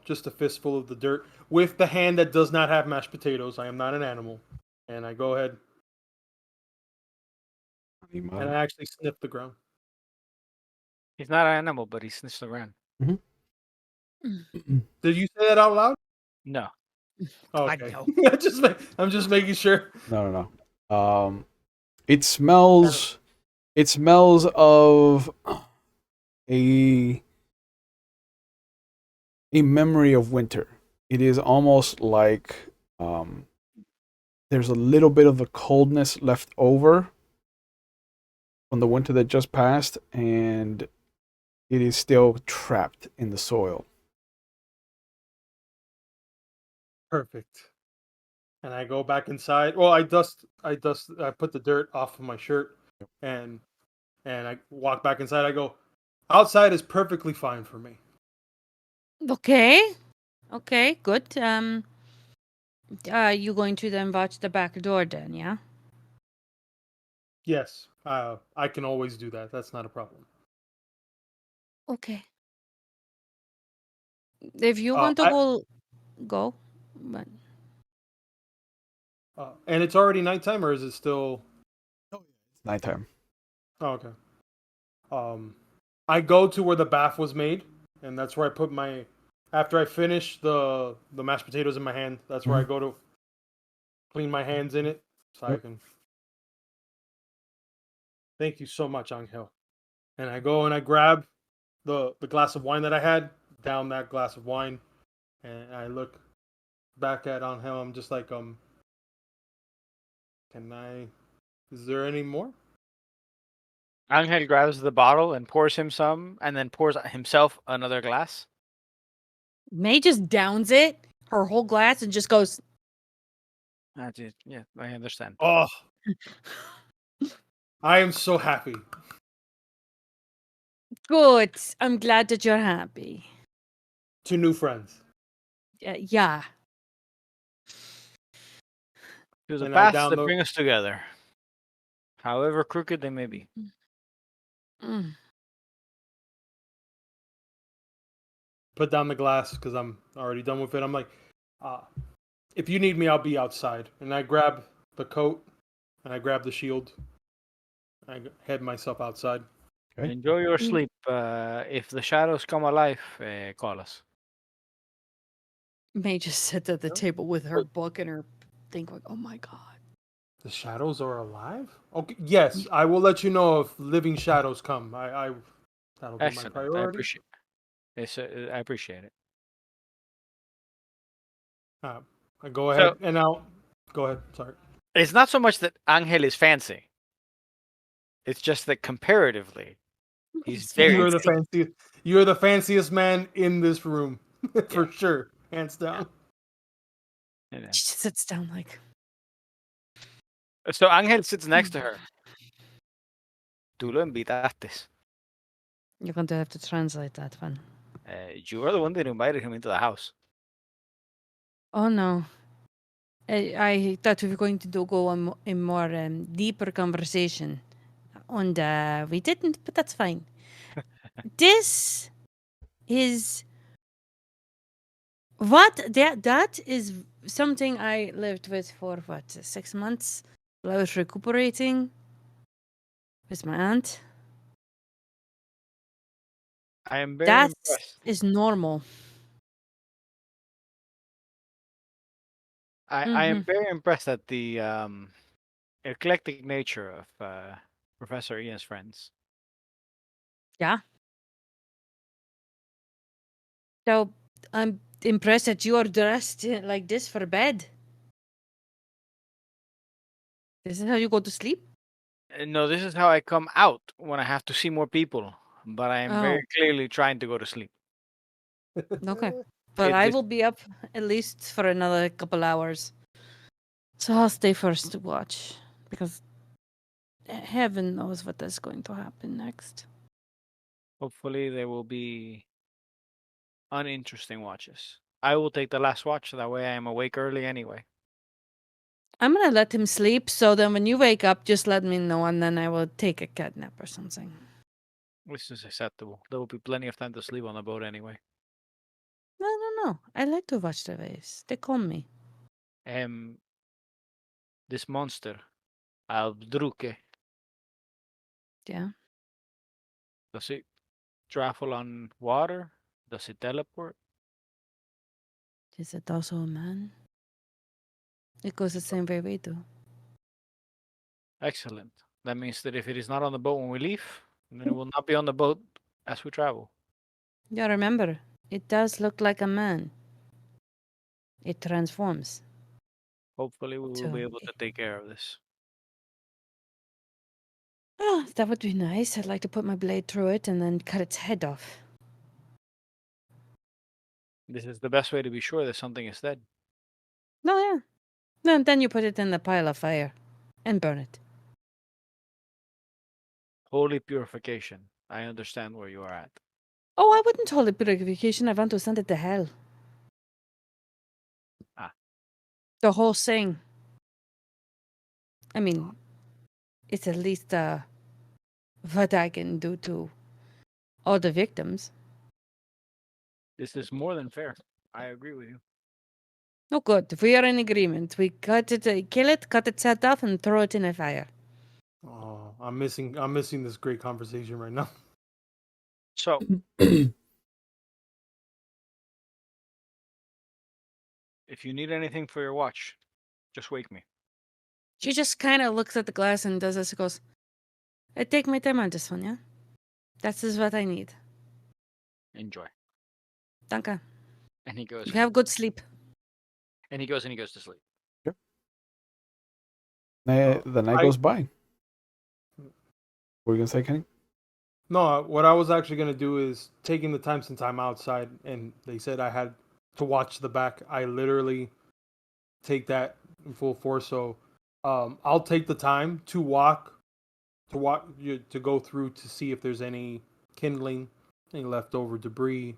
just a fistful of the dirt with the hand that does not have mashed potatoes. I am not an animal, and I go ahead and I actually sniff the ground. He's not an animal, but he sniffs around. Did you say that out loud? No. Okay, know. I'm just making sure. No, no, no. It smells. It smells of a a memory of winter. It is almost like there's a little bit of the coldness left over from the winter that just passed, and it is still trapped in the soil. Perfect. And I go back inside. Well, I put the dirt off of my shirt, and I walk back inside. I go, outside is perfectly fine for me. Okay. Okay, good. You going to then watch the back door then, yeah? Yes, I can always do that. That's not a problem. Okay. If you Uh, want to I go. But and it's already nighttime, or is it still? It's nighttime. Oh, okay. Um, I go to where the bath was made, and that's where I put my. After I finish the mashed potatoes in my hand, that's where I go to clean my hands in it, so I Yep. can. Thank you so much, Angel. And I go and I grab the glass of wine that I had, down that glass of wine, and I look back at Angel. I'm just like, can I? Is there any more? Angel grabs the bottle and pours him some, and then pours himself another glass. May just downs it, her whole glass, and just goes, That's it. Yeah, I understand. Oh, I am so happy. good. I'm glad that you're happy. Two new friends. Yeah. To the And I paths down that the bring us together, however crooked they may be. Mm. put down the glass because I'm already done with it. I'm like, if you need me, I'll be outside. And I grab the coat and I grab the shield. I head myself outside. Okay. Enjoy your Mm. sleep. If the shadows come alive, call us. May just sit at the table with her book and her thing going, oh my God. The shadows are alive? Okay, yes, I will let you know if living shadows come. That'll be my Excellent. I priority. appreciate. I appreciate it. I go So ahead and I'll go ahead. Sorry. it's not so much that Angel is fancy. It's just that comparatively, he's He's very. You're the fancy. fanciest. You're the fanciest man in this room, for Yeah. sure, hands down. You know. She just sits down like, So Angel sits next to her. Tú lo invitaste. you're going to have to translate that one. You are the one that invited him into the house. Oh no. I thought we were going to go on a more deeper conversation. And we didn't, but that's fine. This is that is something I lived with for what 6 months while I was recuperating with my aunt. I am very That impressed. is normal. I am Mm-hmm. very impressed at the eclectic nature of Professor Ian's friends. Yeah. So I'm impressed that you are dressed like this for bed. This is how you go to sleep? No, this is how I come out when I have to see more people. But I am very Oh, clearly trying to go to sleep. okay. But It I this will be up at least for another couple hours. So I'll stay first to watch because heaven knows what is going to happen next. hopefully there will be uninteresting watches. I will take the last watch. That way I am awake early anyway. I'm gonna let him sleep, so then when you wake up, just let me know, and then I will take a cat nap or something. This is acceptable. There will be plenty of time to sleep on the boat anyway. No. I like to watch the waves. They calm me. This monster, Aldruke, Yeah. does it travel on water? Does it teleport? Is it also a man? It goes the same way we do. Excellent. That means that if it is not on the boat when we leave, then it will not be on the boat as we travel. Yeah, remember, it does look like a man. It transforms. Hopefully, we will So, be able to take care of this. oh, that would be nice. I'd like to put my blade through it and then cut its head off. This is the best way to be sure that something is dead. No, yeah. Then you put it in the pile of fire and burn it. Holy purification. I understand where you are at. Oh, I wouldn't hold it purification. I want to send it to hell. Ah. The whole thing. I mean, it's at least what I can do to all the victims. This is more than fair. I agree with you. Oh, good. We are in agreement. We cut it, kill it, cut its head off, and throw it in a fire. Oh, I'm missing this great conversation right now. So, if you need anything for your watch, just wake me. She just kind of looks at the glass and does this. She goes, I take my time on this one, yeah? That is what I need. Enjoy. Danke. And he goes. You have good sleep. And he goes to sleep. The night goes by. What were you gonna say, Kenny? No, what I was actually gonna do is taking the time since I'm outside, and they said I had to watch the back. I literally take that in full force. So, I'll take the time to to go through to see if there's any kindling, any leftover debris,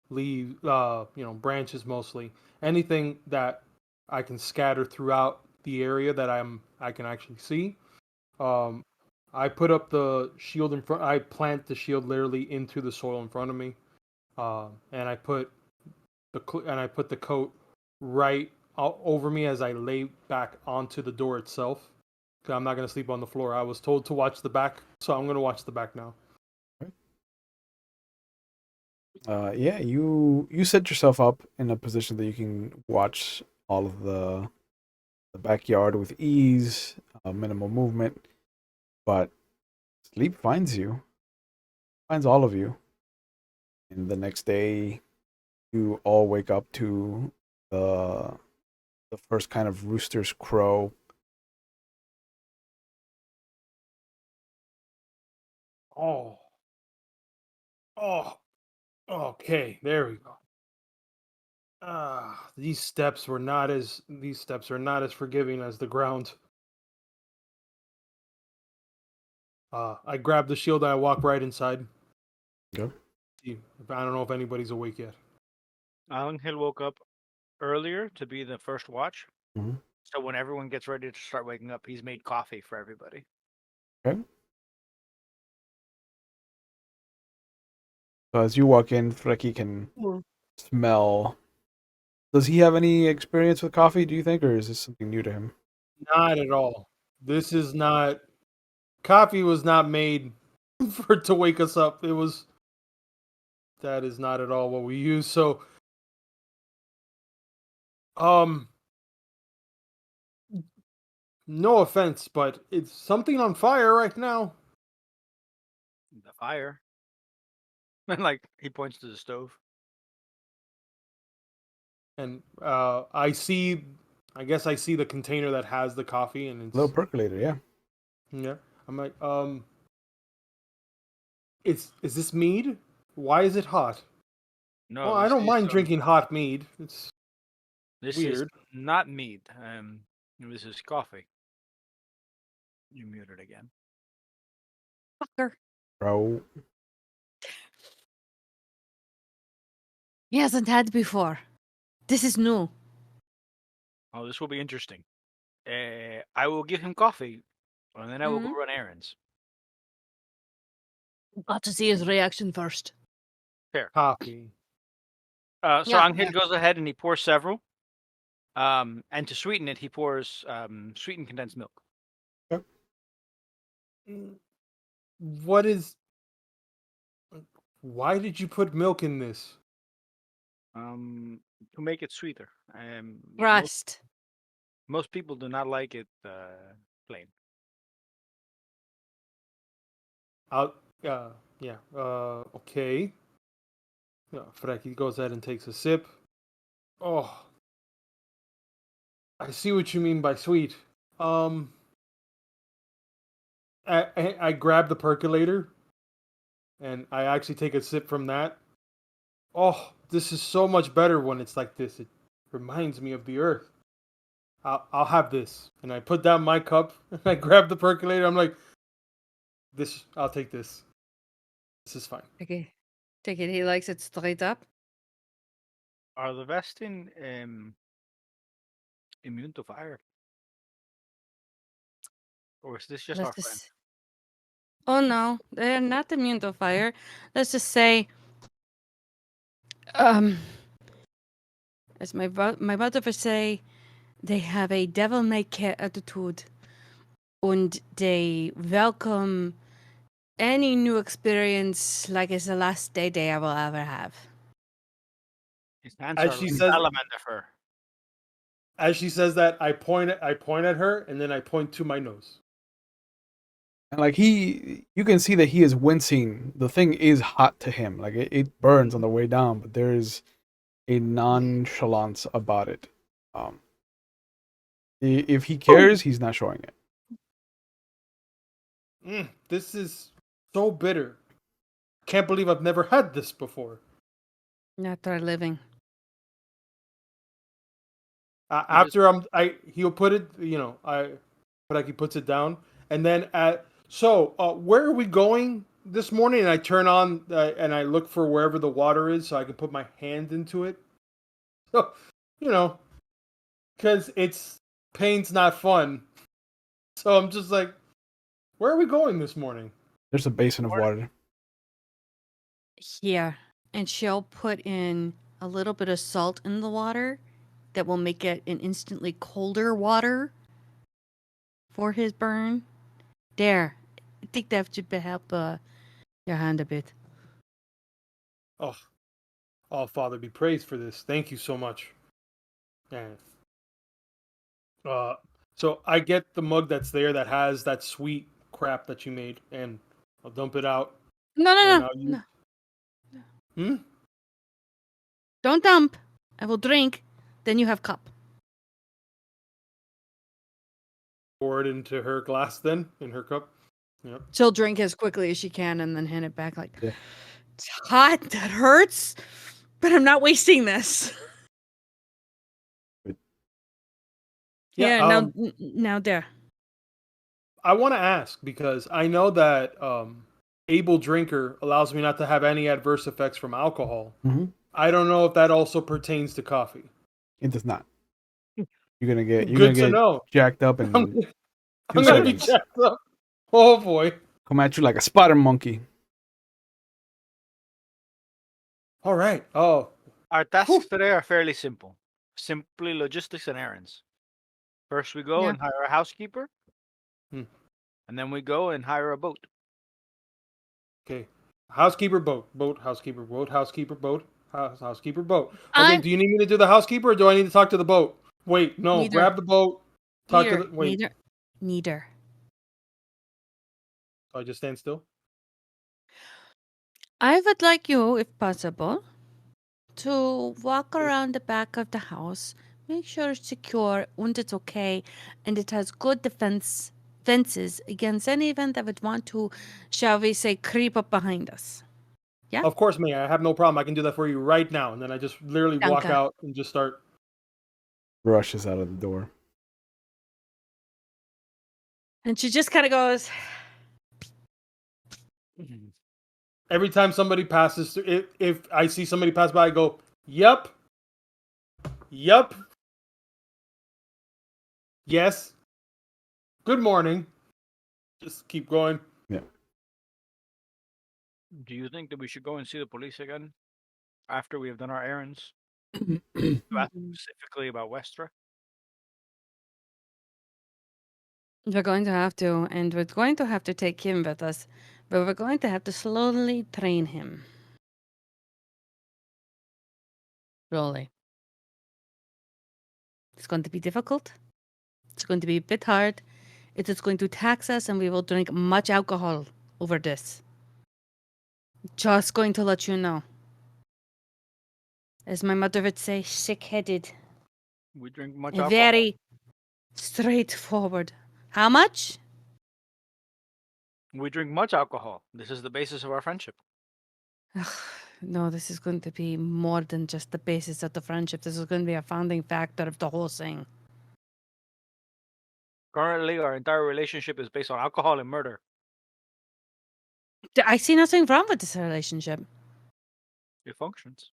leaves, branches mostly, anything that I can scatter throughout the area that I can actually see. Um, I put up the shield in front. I plant the shield literally into the soil in front of me, and I put the coat right over me as I lay back onto the door itself. 'Cause I'm not gonna sleep on the floor. I was told to watch the back, so I'm gonna watch the back now. Yeah, you set yourself up in a position that you can watch all of the backyard with ease, minimal movement, but sleep finds all of you, and the next day you all wake up to the the first kind of rooster's crow. Oh, oh, okay. There we go. These steps are not as forgiving as the ground. I grab the shield and I walk right inside. Okay. I don't know if anybody's awake yet. Angel woke up earlier to be the first watch. Mhm. So when everyone gets ready to start waking up, he's made coffee for everybody. Okay. So as you walk in, Freki can smell. Does he have any experience with coffee, do you think, or is this something new to him? Not at all. This is not. Coffee was not made to wake us up. That is not at all what we use. So, um, no offense, but it's something on fire right now. The fire. And like he points to the stove. And I guess I see the container that has the coffee, and A little it's percolator, yeah. yeah. I'm like, is this mead? Why is it hot? No, Well, I don't mind drinking hot mead. It's This is weird. not mead. This is coffee. You muted again. Fucker. Bro. He hasn't had before. This is new. Oh, this will be interesting. I will give him coffee, and then I will go Mhm. run errands. Got to see his reaction first. Fair. Coffee. So Yeah, Angel goes ahead and he pours several. And to sweeten it, he pours sweetened condensed milk. What is? Why did you put milk in this? To make it sweeter. Rust. Most people do not like it plain. Yeah. Okay. Freki goes ahead and takes a sip. Oh, I see what you mean by sweet. I grab the percolator, and I actually take a sip from that. Oh, this is so much better when it's like this. It reminds me of the earth. I'll have this, and I put down my cup, and I grab the percolator. I'm like, this. I'll take this. This is fine. Okay. Take it. He likes it straight up. Are the Vestin immune to fire? Or is this just our Let's friend? just. Oh no, they're not immune to fire. Let's just say, um, as my mother would say, they have a devil-may-care attitude, and they welcome any new experience like it's the last day they will ever have. His hands As are she like says, salamander fur. as she says that, I point at her, and then I point to my nose. And like you can see that he is wincing. The thing is hot to him. Like it burns on the way down, but there is a nonchalance about it. Um, if he cares, he's not showing it. This is so bitter. Can't believe I've never had this before. Not our living. After he'll put it, Freki puts it down, and then where are we going this morning? And I turn on and I look for wherever the water is, so I can put my hand into it. So, because pain's not fun. So I'm just like, where are we going this morning? There's a basin of water. Here. And she'll put in a little bit of salt in the water that will make it an instantly colder water for his burn. There. I think that should help your hand a bit. Oh, Father, be praised for this. Thank you so much. And so I get the mug that's there that has that sweet crap that you made, and I'll dump it out. No, And no, I'll no, use... no. Don't dump. I will drink. Then you have cup. Pour it into her glass, then in her cup. Yep. She'll drink as quickly as she can and then hand it back like, Yeah. it's hot. That hurts. But I'm not wasting this. Yeah. Yeah. Now there. I want to ask because I know that Able Drinker allows me not to have any adverse effects from alcohol. Mm-hmm. I don't know if that also pertains to coffee. It does not. You're gonna get know. jacked up in I'm 2 gonna be seconds. jacked up. Oh boy. Come at you like a spider monkey. All right. Oh, Our tasks today are fairly simple. Simply logistics and errands. First, we go Yeah. and hire a housekeeper. Hmm. And then we go and hire a boat. okay. Housekeeper boat. Housekeeper boat. Housekeeper boat. Housekeeper boat. Okay. Do you need me to do the housekeeper, or do I need to talk to the boat? Wait, no. Neither. Grab the boat. Talk to the. Wait. Neither. I just stand still. I would like you, if possible, to walk around the back of the house, make sure it's secure and it's okay, and it has good fences against any event that would want to, shall we say, creep up behind us. Yeah? Of course, May. I have no problem. I can do that for you right now. And then I just literally walk Danke. out and just start. Rushes out of the door. And she just kind of goes, Every time somebody passes through, if I see somebody pass by, I go, "Yup, yup, yes, Good morning. Just keep going. Yeah. Do you think that we should go and see the police again after we have done our errands? To ask specifically about Westra? We're going to have to, and we're going to have to take him with us, but we're going to have to slowly train him. Slowly. It's going to be difficult. It's going to be a bit hard. It is going to tax us, and we will drink much alcohol over this. Just going to let you know. As my mother would say, sick-headed. We drink much And alcohol. very straightforward. How much? We drink much alcohol. This is the basis of our friendship. No, this is going to be more than just the basis of the friendship. This is going to be a founding factor of the whole thing. Currently, our entire relationship is based on alcohol and murder. I see nothing wrong with this relationship. It functions.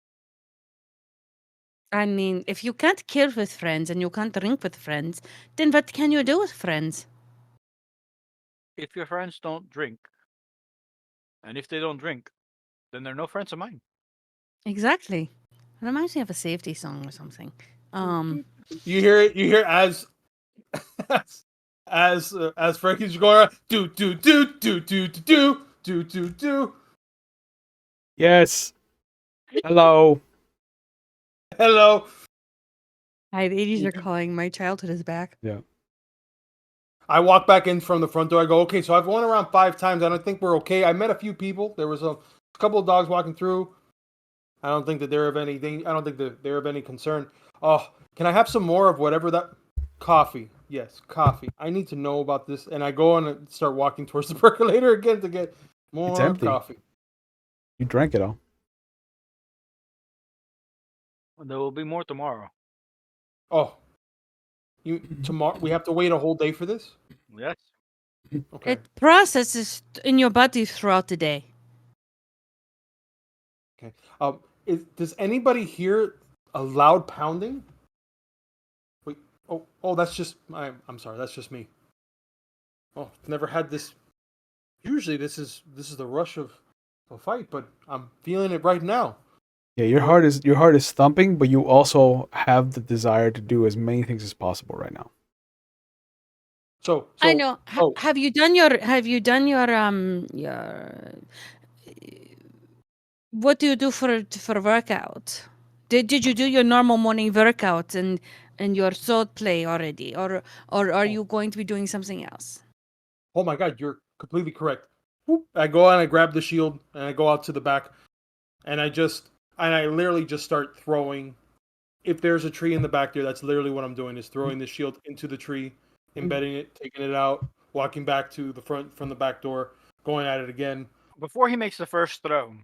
I mean, if you can't kill with friends and you can't drink with friends, then what can you do with friends? If your friends don't drink, and if they don't drink, then they're no friends of mine. Exactly. It reminds me of a safety song or something. You hear it. You hear as Frankie's going around. Do. Yes. Hello. Hello. Hi, the 80s are calling. My childhood is back. Yeah. I walk back in from the front door. I go, okay, so I've won around 5 times. I don't think we're okay. I met a few people. There was a couple of dogs walking through. I don't think that they're of anything. I don't think that they're of any concern. Oh, can I have some more of whatever that coffee? Yes, coffee. I need to know about this. And I go on and start walking towards the percolator again to get more empty. coffee. You drank it all. There will be more tomorrow. Oh, tomorrow we have to wait a whole day for this? Yes. Okay. It processes in your body throughout the day. Okay. Does anybody hear a loud pounding? Wait. Oh, that's just I'm sorry. That's just me. Oh, never had this. Usually, this is the rush of a fight, but I'm feeling it right now. Yeah, your heart is thumping, but you also have the desire to do as many things as possible right now. So I know. Oh, Have you done your what do you do for workout? Did you do your normal morning workout and your sword play already, or are you going to be doing something else? oh my God, you're completely correct. Whoop. I go on, I grab the shield, and I go out to the back, and I literally just start throwing. If there's a tree in the back there, that's literally what I'm doing, is throwing the shield into the tree, embedding it, taking it out, walking back to the front from the back door, going at it again. Before he makes the first throw,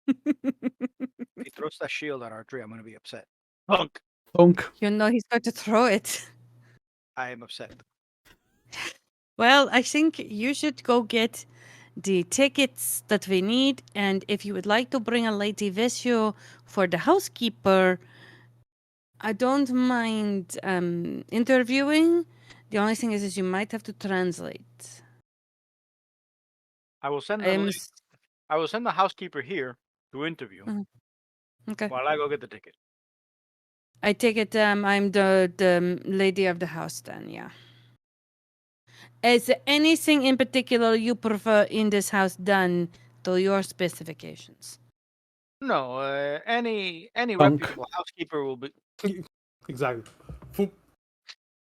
if he throws that shield at our tree, I'm going to be upset. Punk. Thunk. You know he's going to throw it. I am upset. Well, I think you should go get the tickets that we need, and if you would like to bring a lady with you for the housekeeper, I don't mind interviewing. The only thing is you might have to translate. I will send I the am I will send the housekeeper here to interview okay. while I go get the ticket. I take it I'm the lady of the house then, yeah. Is there anything in particular you prefer in this house done to your specifications? No, any Punk. reputable housekeeper will be. Exactly.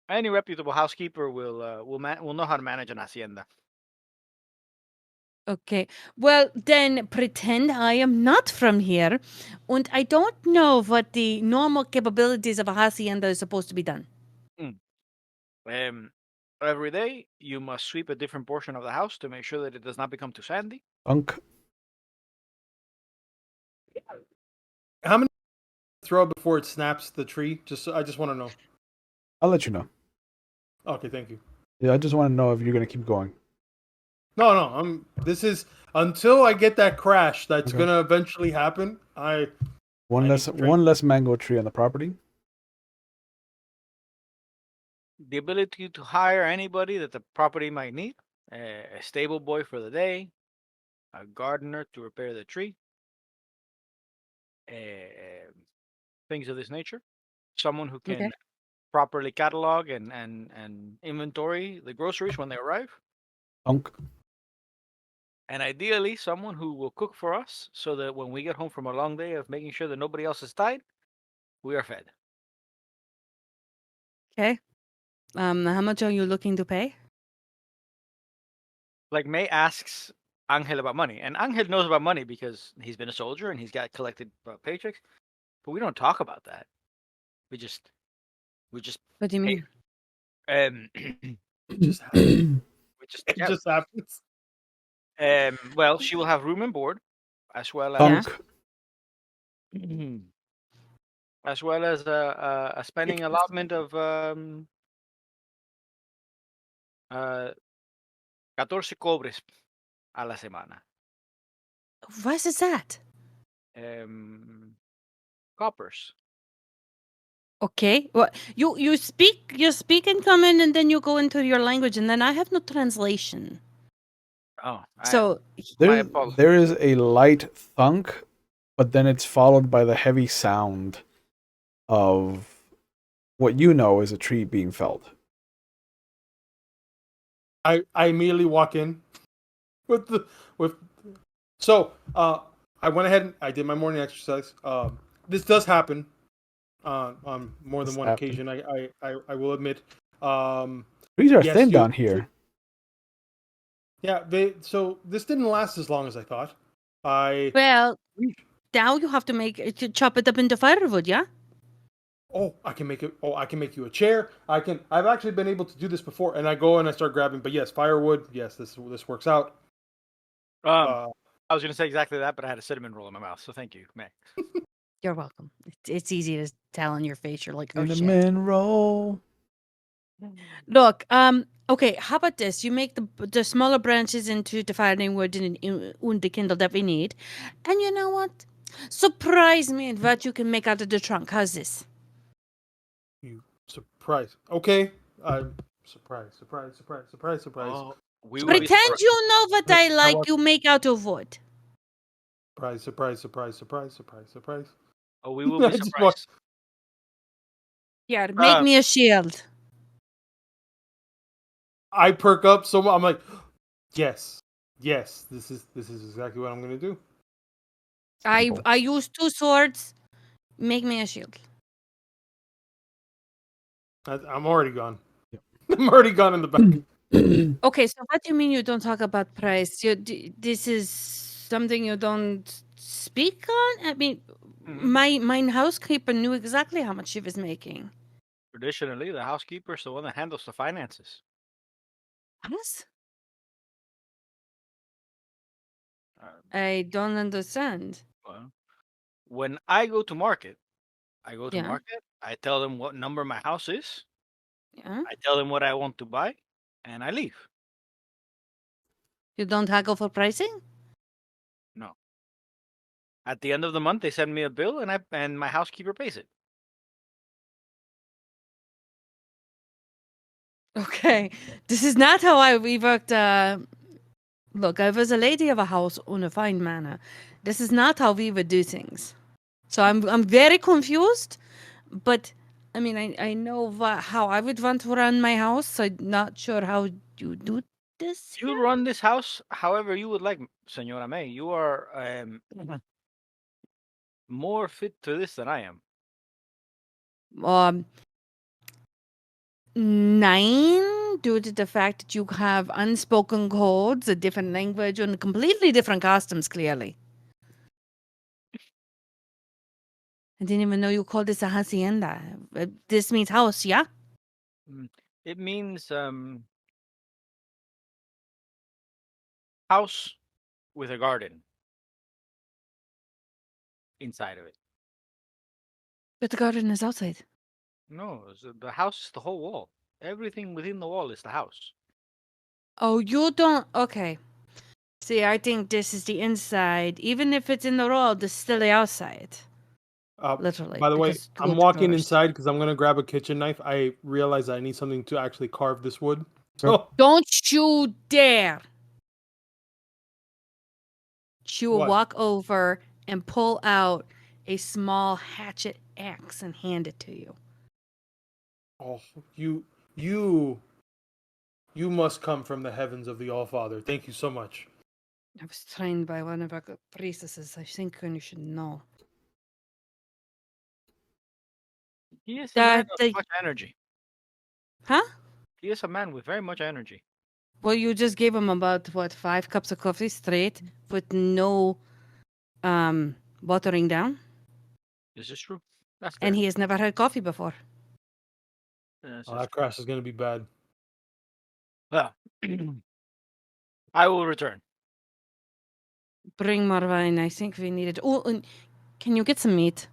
Any reputable housekeeper will know how to manage an hacienda. Okay. Well, then pretend I am not from here, and I don't know what the normal capabilities of a hacienda is supposed to be done. Every day you must sweep a different portion of the house to make sure that it does not become too sandy. Thunk. How many throw before it snaps the tree? I just want to know. I'll let you know. Okay, thank you. Yeah, I just want to know if you're gonna keep going. No. This is until I get that crash that's Okay. gonna eventually happen. One less mango tree on the property. the ability to hire anybody that the property might need, a stable boy for the day, a gardener to repair the tree, uh, things of this nature. Someone who Okay. can properly catalog and inventory the groceries when they arrive. Punk. And ideally, someone who will cook for us so that when we get home from a long day of making sure that nobody else is tied, we are fed. Okay. How much are you looking to pay? Like May asks Angel about money, and Angel knows about money because he's been a soldier and he's got collected paychecks. But we don't talk about that. We just What do you pay. mean? It just happens. We just It yeah. just happens. Well, she will have room and board, as well Yeah. as as well as a spending allotment of 14 cobres a la semana. What is that? Coppers. Okay. Well, you speak in common, and then you go into your language, and then I have no translation. Oh, So my There, apologies. there is a light thunk, but then it's followed by the heavy sound of what you know is a tree being felled. I immediately walk in with the with. So I went ahead and I did my morning exercise. This does happen on more than This one happened. occasion. I will admit. Um, Trees are yes, thin down here. Yeah, so this didn't last as long as I thought. well, now you have to to chop it up into firewood. Yeah. I can make it. Oh, I can make you a chair. I've actually been able to do this before, and I go and I start grabbing. But yes, firewood. Yes, this works out. I was going to say exactly that, but I had a cinnamon roll in my mouth, so thank you, May. You're welcome. It's easy to tell on your face. You're like, oh shit. Cinnamon roll. Look, okay, how about this? You make the smaller branches into the firewood and the kindle that we need. And you know what? Surprise me at what you can make out of the trunk. How's this? You surprise. Okay, I'm surprised. Oh, we will be Pretend you know what I like, want- you make out of wood. Surprise. Oh, we will be I just want. surprised. Here, make me a shield. I perk up so much. I'm like, yes. This is exactly what I'm gonna do. I use 2 swords. Make me a shield. I'm already gone. I'm already gone in the back. Okay, so what do you mean you don't talk about price? This is something you don't speak on? I mean, my housekeeper knew exactly how much she was making. Traditionally, the housekeeper is the one that handles the finances. Yes? Uh, I don't understand. well, when I go to market, Yeah. I tell them what number my house is, Yeah. I tell them what I want to buy, and I leave. You don't haggle for pricing? No. At the end of the month, they send me a bill, and my housekeeper pays it. Okay. This is not how we worked. Look, I was a lady of a house on a fine manor. This is not how we would do things. So I'm very confused, but I mean I know how I would want to run my house. So I'm not sure how you do this You here. run this house however you would like, Senora May. You are more fit to this than I am. 9 due to the fact that you have unspoken codes, a different language, and completely different customs. Clearly, I didn't even know you called this a hacienda. This means house, yeah. It means house with a garden inside of it. But the garden is outside. No, the house is the whole wall. Everything within the wall is the house. Oh, you don't. Okay. See, I think this is the inside. Even if it's in the road, it's still the outside. Literally, By the way, because I'm walking luchadors. inside because I'm gonna grab a kitchen knife. I realize I need something to actually carve this wood. So Don't you dare! She will what? walk over and pull out a small hatchet axe and hand it to you. Oh, you you must come from the heavens of the All Father. Thank you so much. I was trained by one of our priestesses. I think you should know. He is a man That of the much energy. huh? He is a man with very much energy. Well, you just gave him about 5 cups of coffee straight with no watering down, This is true. That's fair. and he has never had coffee before. This Oh, is that crash is gonna be bad. well. I will return. Bring more wine. I think we need it. Oh, and can you get some meat?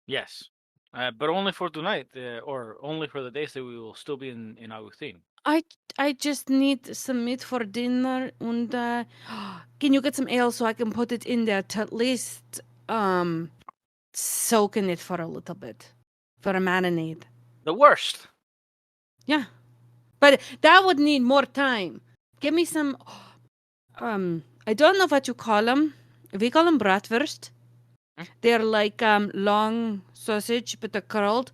Yes, but only for tonight, or only for the days that we will still be in Agustin. I just need some meat for dinner, and can you get some ale so I can put it in there to at least soak in it for a little bit for a marinade. The worst. Yeah, but that would need more time. Give me some. I don't know what you call them. We call them bratwurst. Hmm? They're like long sausage, but they're curled.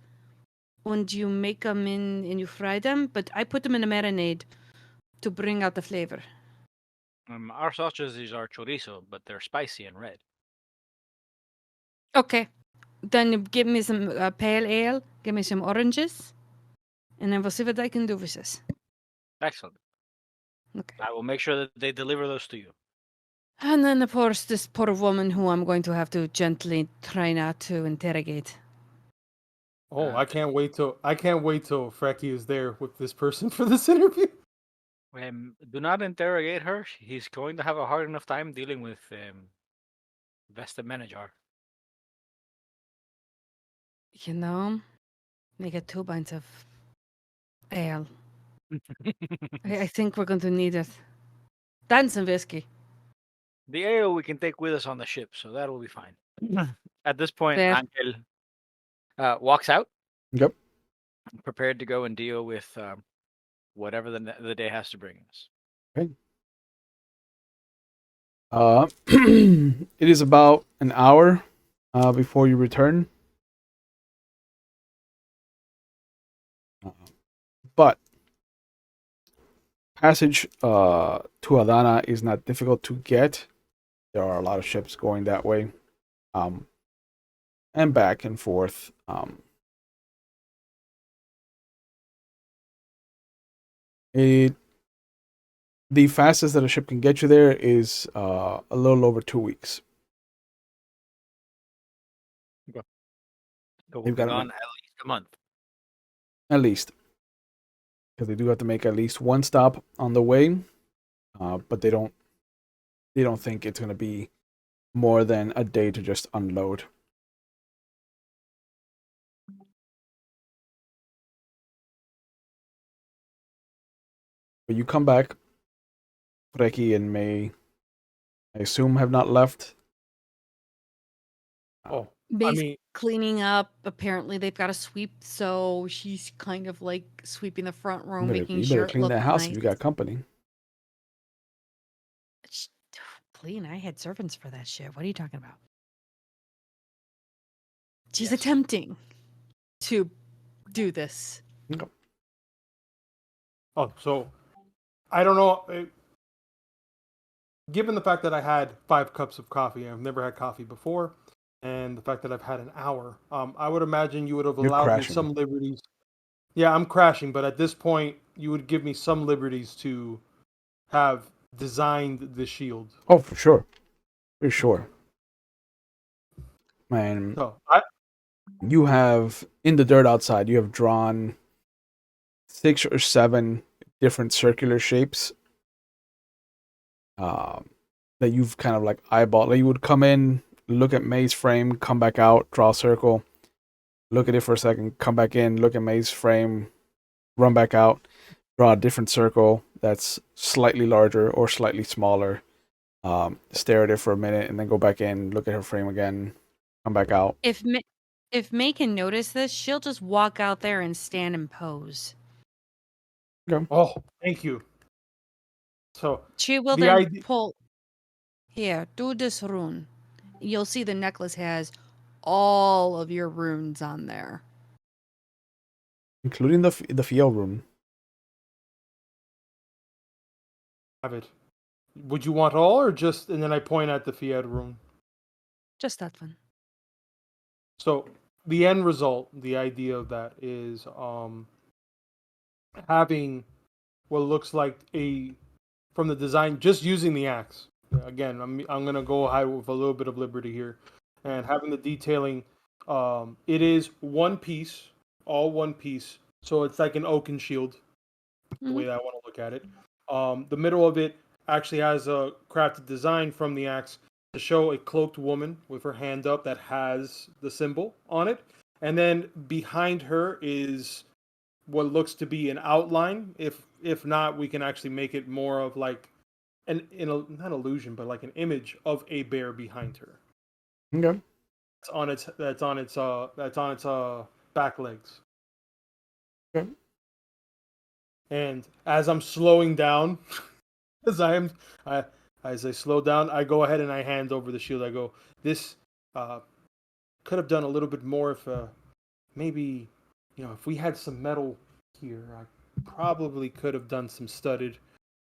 And you make them in and you fry them. But I put them in a marinade to bring out the flavor. Our sausages are chorizo, but they're spicy and red. Okay. Then give me some pale ale. Give me some oranges. And then we'll see what I can do with this. Excellent. Okay. I will make sure that they deliver those to you. And then, of course, this poor woman who I'm going to have to gently try not to interrogate. Oh, I can't wait till Frecky is there with this person for this interview. Do not interrogate her. He's going to have a hard enough time dealing with Vesta Manager. You know, make it 2 pints of ale. I think we're going to need it. And some whiskey. The ale we can take with us on the ship, so that will be fine. At this point, Fair. Angel walks out, Yep. prepared to go and deal with whatever the day has to bring us. Okay. It is about an hour before you return. But passage to Adana is not difficult to get. There are a lot of ships going that way, and back and forth. The fastest that a ship can get you there is a little over 2 weeks. So we'll They've be got to gone make at least a month. at least, because they do have to make at least one stop on the way, but they don't think it's going to be more than a day to just unload. But you come back. Reki and May, I assume, have not left. Oh, I May's mean, cleaning up. Apparently, they've got to sweep, so she's kind of like sweeping the front room, making You sure better it clean looks that house nice. if you got company. Sh- Clean. I had servants for that shit. What are you talking about? She's Yes. attempting to do this. oh, so I don't know. Given the fact that I had 5 cups of coffee, I've never had coffee before, and the fact that I've had an hour, I would imagine you would have You're allowed me crashing. some liberties. Yeah, I'm crashing, but at this point, you would give me some liberties to have designed the shield. Oh, for sure. For sure. Man, So you have, in the dirt outside, you have drawn 6 or 7 different circular shapes that you've kind of like eyeballed. Like you would come in, look at May's frame, come back out, draw a circle, look at it for a second, come back in, look at May's frame, run back out, draw a different circle that's slightly larger or slightly smaller, stare at it for a minute, and then go back in, look at her frame again, come back out. If May can notice this, she'll just walk out there and stand and pose. Okay. Oh, thank you. So She will the then idea. pull. Here, do this rune. You'll see the necklace has all of your runes on there. Including the Fiel rune. Have it. Would you want all or just? And then I point at the Fiat room. Just that one. So the end result, the idea of that is having what looks like from the design, just using the axe. Again, I'm gonna go high with a little bit of liberty here, and having the detailing. It is one piece, all one piece. So it's like an oaken shield, the way that I want to look at it. The middle of it actually has a crafted design from the axe to show a cloaked woman with her hand up that has the symbol on it. And then behind her is what looks to be an outline. If not, we can actually make it more of like not illusion, but like an image of a bear behind her. Okay. That's on its back legs. Okay. And as I'm slowing down, as as I slow down, I go ahead and I hand over the shield. I go, this could have done a little bit more if maybe, if we had some metal here, I probably could have done some studded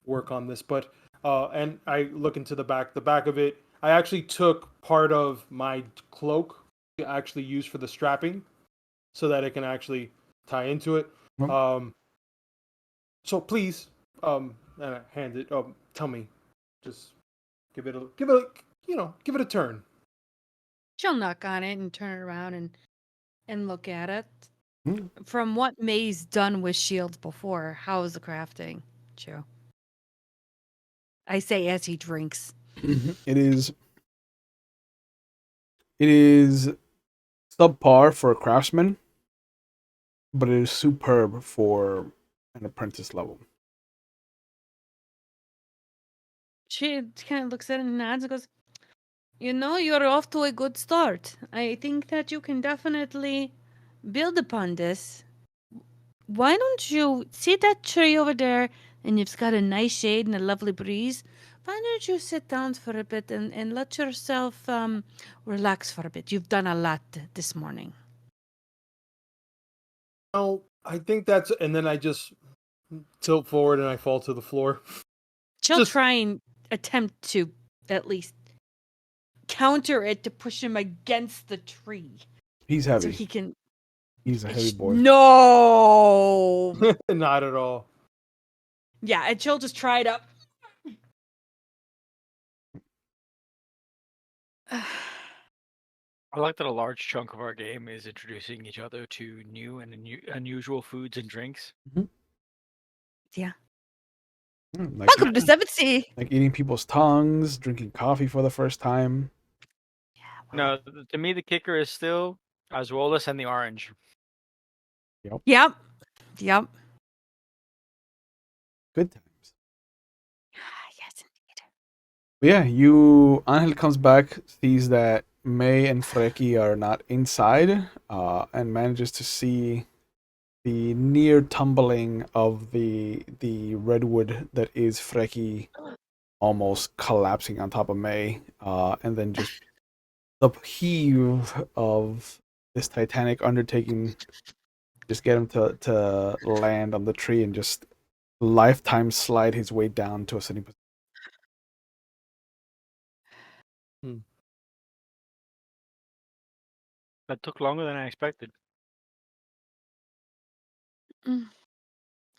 work on this. But and I look into the back of it. I actually took part of my cloak to actually use for the strapping, so that it can actually tie into it. Well, So please, and I hand it. Tell me, just give it a turn. She'll knock on it and turn it around and look at it. hmm, From what May's done with shields before, how is the crafting, Joe? I say as he drinks. it is subpar for a craftsman, but it is superb for an apprentice level. She kind of looks at it and nods and goes, you're off to a good start. I think that you can definitely build upon this. Why don't you see that tree over there and it's got a nice shade and a lovely breeze? Why don't you sit down for a bit and let yourself relax for a bit? You've done a lot this morning. No, I think that's. And then I just tilt forward and I fall to the floor. She'll Just try and attempt to at least counter it to push him against the tree He's so heavy. he can. He's a heavy boy. No. not at all. Yeah, and she'll just try to. I like that a large chunk of our game is introducing each other to new and unusual foods and drinks. Yeah. Like, Welcome to 7C. like eating people's tongues, drinking coffee for the first time. No, to me the kicker is still Azuolas and the orange. Yep. Good times. Yes, indeed. But yeah, Angel comes back, sees that May and Freki are not inside, and manages to see the near tumbling of the redwood that is Freki almost collapsing on top of May, and then just the heave of this titanic undertaking just get him to land on the tree and just lifetime slide his way down to a sitting position. That took longer than I expected.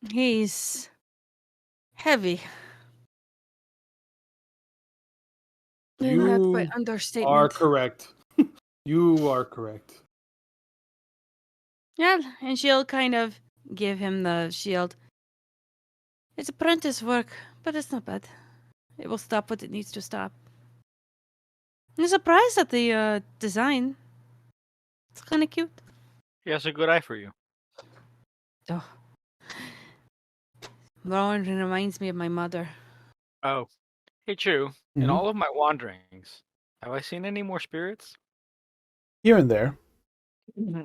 He's heavy. And that's by You understatement. are correct. You are correct. Yeah, and she'll kind of give him the shield. It's apprentice work, but it's not bad. It will stop what it needs to stop. I'm surprised at the design. It's kind of cute. He has a good eye for you. Oh. Rowan reminds me of my mother. Oh, hey, Chu. In Mhm. all of my wanderings, have I seen any more spirits? here and there.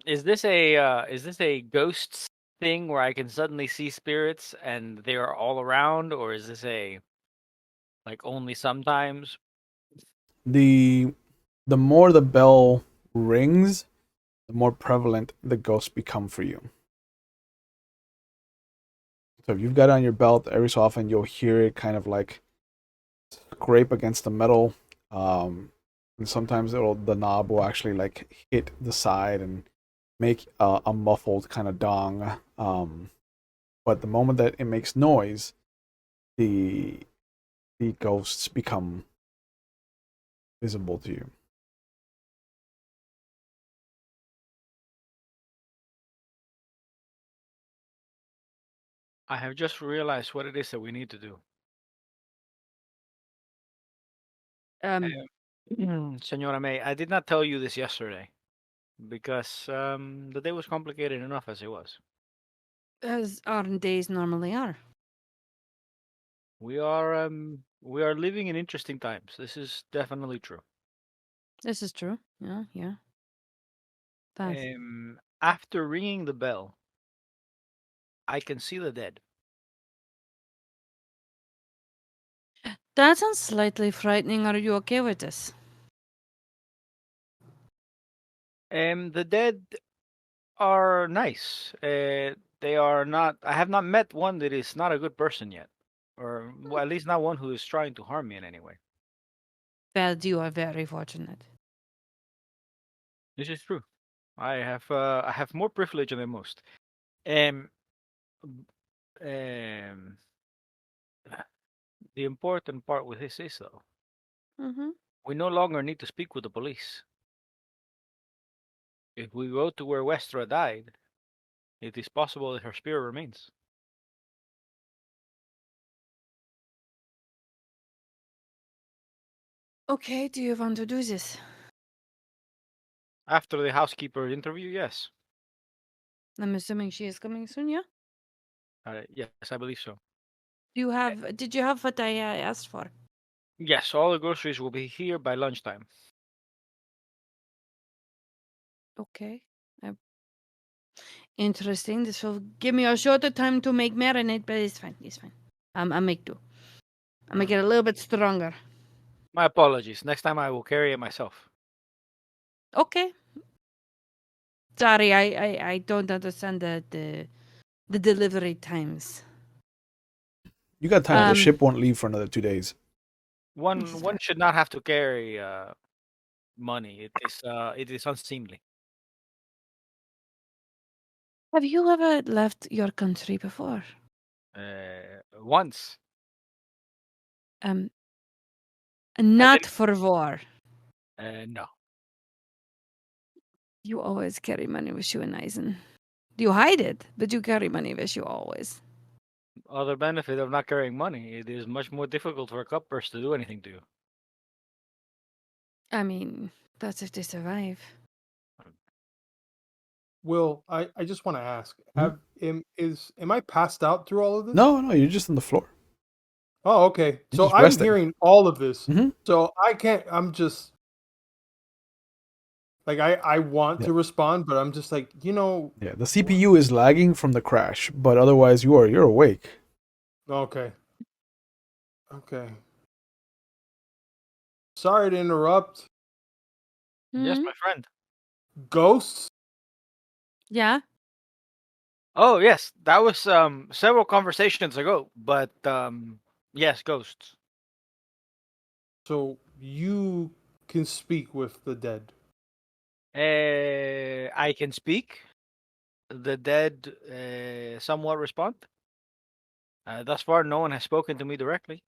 Is this a ghost thing where I can suddenly see spirits and they are all around, or is this a like only sometimes? The more the bell rings, the more prevalent the ghosts become for you. So if you've got it on your belt, every so often you'll hear it kind of like scrape against the metal. And sometimes the knob will actually like hit the side and make a muffled kind of dong. But the moment that it makes noise, the ghosts become visible to you. I have just realized what it is that we need to do. Senora May, I did not tell you this yesterday because the day was complicated enough as it was. As our days normally are. We are living in interesting times. This is definitely true. This is true. Yeah. Fast. After ringing the bell, I can see the dead. That sounds slightly frightening. Are you okay with this? The dead are nice. They are not. I have not met one that is not a good person yet, or well, at least not one who is trying to harm me in any way. Well, you are very fortunate. This is true. I have more privilege than most. Um, um, the important part with this is though, Mm-hmm. we no longer need to speak with the police. If we go to where Westra died, it is possible that her spirit remains. Okay, do you want to do this? After the housekeeper interview, yes. I'm assuming she is coming soon, yeah? Yes, I believe so. Did you have what I asked for? Yes, all the groceries will be here by lunchtime. Okay. Interesting. This will give me a shorter time to make marinade, but it's fine. It's fine. I'll make do. I'll make it a little bit stronger. My apologies. Next time I will carry it myself. Okay. Sorry, I don't understand the delivery times. You got time. The Um, ship won't leave for another 2 days. One should not have to carry money. It is unseemly. Have you ever left your country before? Once. Not for war. No. You always carry money with you in Eisen. You hide it, but you carry money with you always. Other benefit of not carrying money, it is much more difficult for a cupbearer to do anything to you. I mean, that's if they survive. Will, I just want to ask, Mhm. am I passed out through all of this? No, you're just on the floor. Oh, okay. You're So just I'm resting. hearing all of this. Mhm. So I can't. I'm just like I want Yeah. to respond, but I'm just like Yeah, the CPU is lagging from the crash, but otherwise you're awake. Okay. Okay. Sorry to interrupt. Yes, Mhm. my friend. Ghosts? Yeah. Oh yes, that was several conversations ago. But yes, ghosts. So you can speak with the dead. I can speak. The dead somewhat respond. Thus far, no one has spoken to me directly.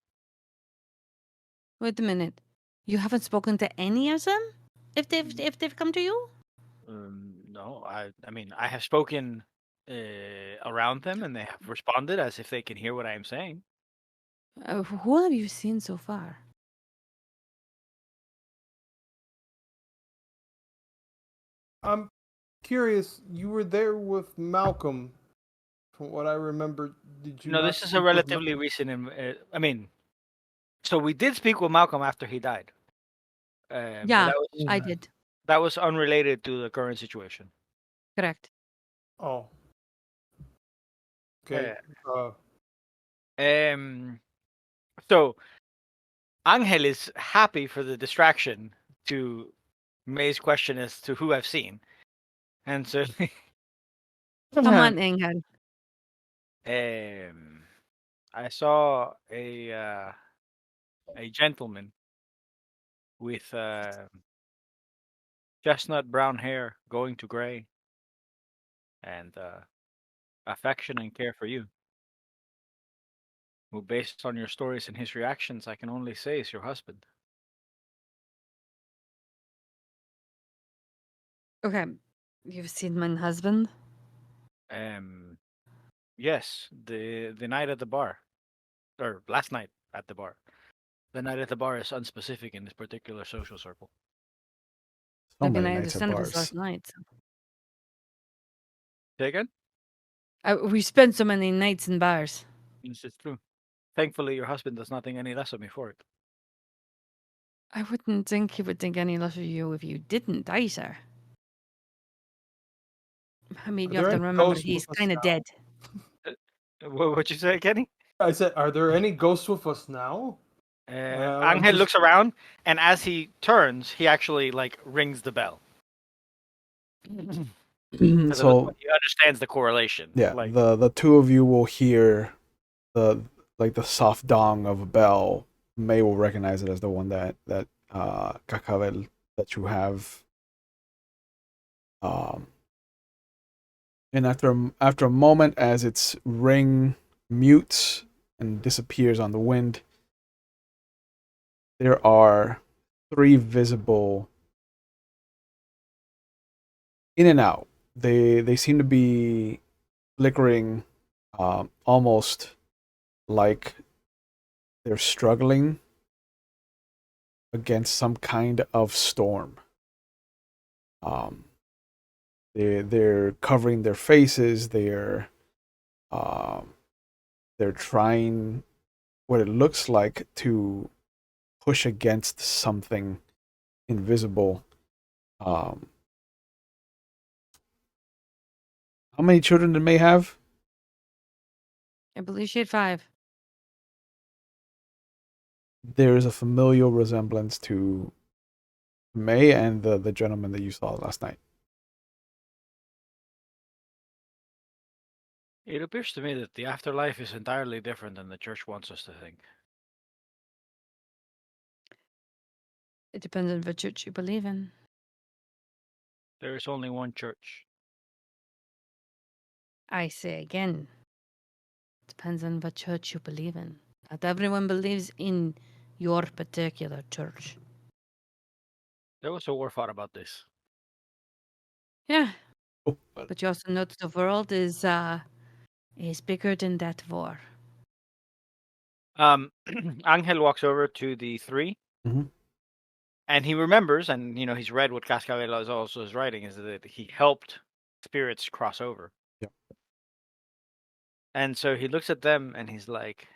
Wait a minute. You haven't spoken to any of them? If they've come to you? No, I mean, I have spoken around them, and they have responded as if they can hear what I am saying. Who have you seen so far? I'm curious. You were there with Malcolm. From what I remember, did you No, not this is a speak with relatively Malcolm? recent. I mean, so we did speak with Malcolm after he died. But Yeah, that was I did. That was unrelated to the current situation. Correct. Oh. Okay. So Angel is happy for the distraction to May's question as to who I've seen, and so Come on, Angel. I saw a gentleman with chestnut brown hair going to gray, and affection and care for you. Who, based on your stories and his reactions, I can only say is your husband. Okay. You've seen my husband? Um, yes, the night at the bar, or last night at the bar. The night at the bar is unspecific in this particular social circle. So I mean, many I nights at understand it was bars. last night. Say again? We spent so many nights in bars. Yes, it's true. Thankfully, your husband does not think any less of me for it. I wouldn't think he would think any less of you if you didn't either. I mean, Are you have there to any remember ghosts he's with us kind of now? dead. What'd you say, Kenny? I said, are there any ghosts with us now? I'm Angel just- looks around, and as he turns, he actually like rings the bell. Because So he understands the correlation. yeah, Like, the two of you will hear the the soft dong of a bell. May will recognize it as the one that Cacavel that you have. Um, and after a moment, as its ring mutes and disappears on the wind, there are three visible in and out. They seem to be flickering, almost like they're struggling against some kind of storm. Um, they're covering their faces. Um, they're trying what it looks like to push against something invisible. Um, how many children did May have? I believe she had 5. There is a familial resemblance to May and the gentleman that you saw last night. it appears to me that the afterlife is entirely different than the church wants us to think. It depends on what church you believe in. There is only one church. I say again, depends on what church you believe in. Not everyone believes in your particular church. There was a war fought about this. Yeah, Oh, well, but you also know that the world is bigger than that war. Angel walks over to the 3, mhm. and he remembers, and he's read what Cascabel is also is writing, is that he helped spirits cross over. Yep. And so he looks at them and he's like,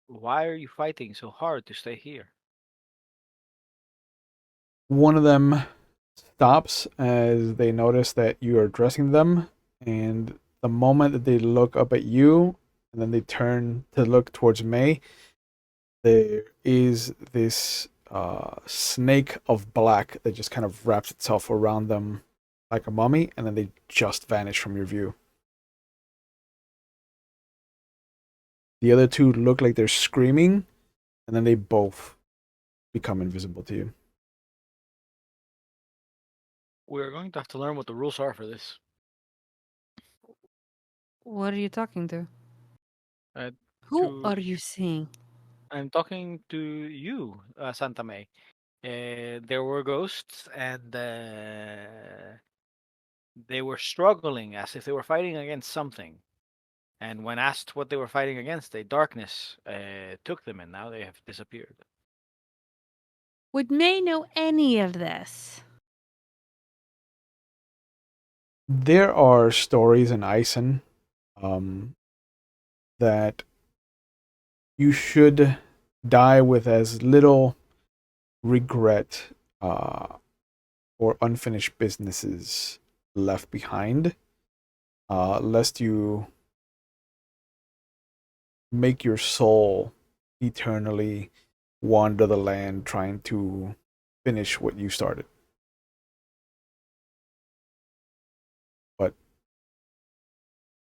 why are you fighting so hard to stay here? One of them stops as they notice that you are addressing them, and the moment that they look up at you, and then they turn to look towards May, there is this snake of black that just kind of wraps itself around them like a mummy, and then they just vanish from your view. The other two look like they're screaming, and then they both become invisible to you. We're going to have to learn what the rules are for this. What are you talking to? Uh, Who to are you seeing? I'm talking to you, Santa May. There were ghosts, and they were struggling as if they were fighting against something. And when asked what they were fighting against, a darkness took them, and now they have disappeared. Would May know any of this? There are stories in Ison um, that you should die with as little regret or unfinished businesses left behind, lest you make your soul eternally wander the land trying to finish what you started. But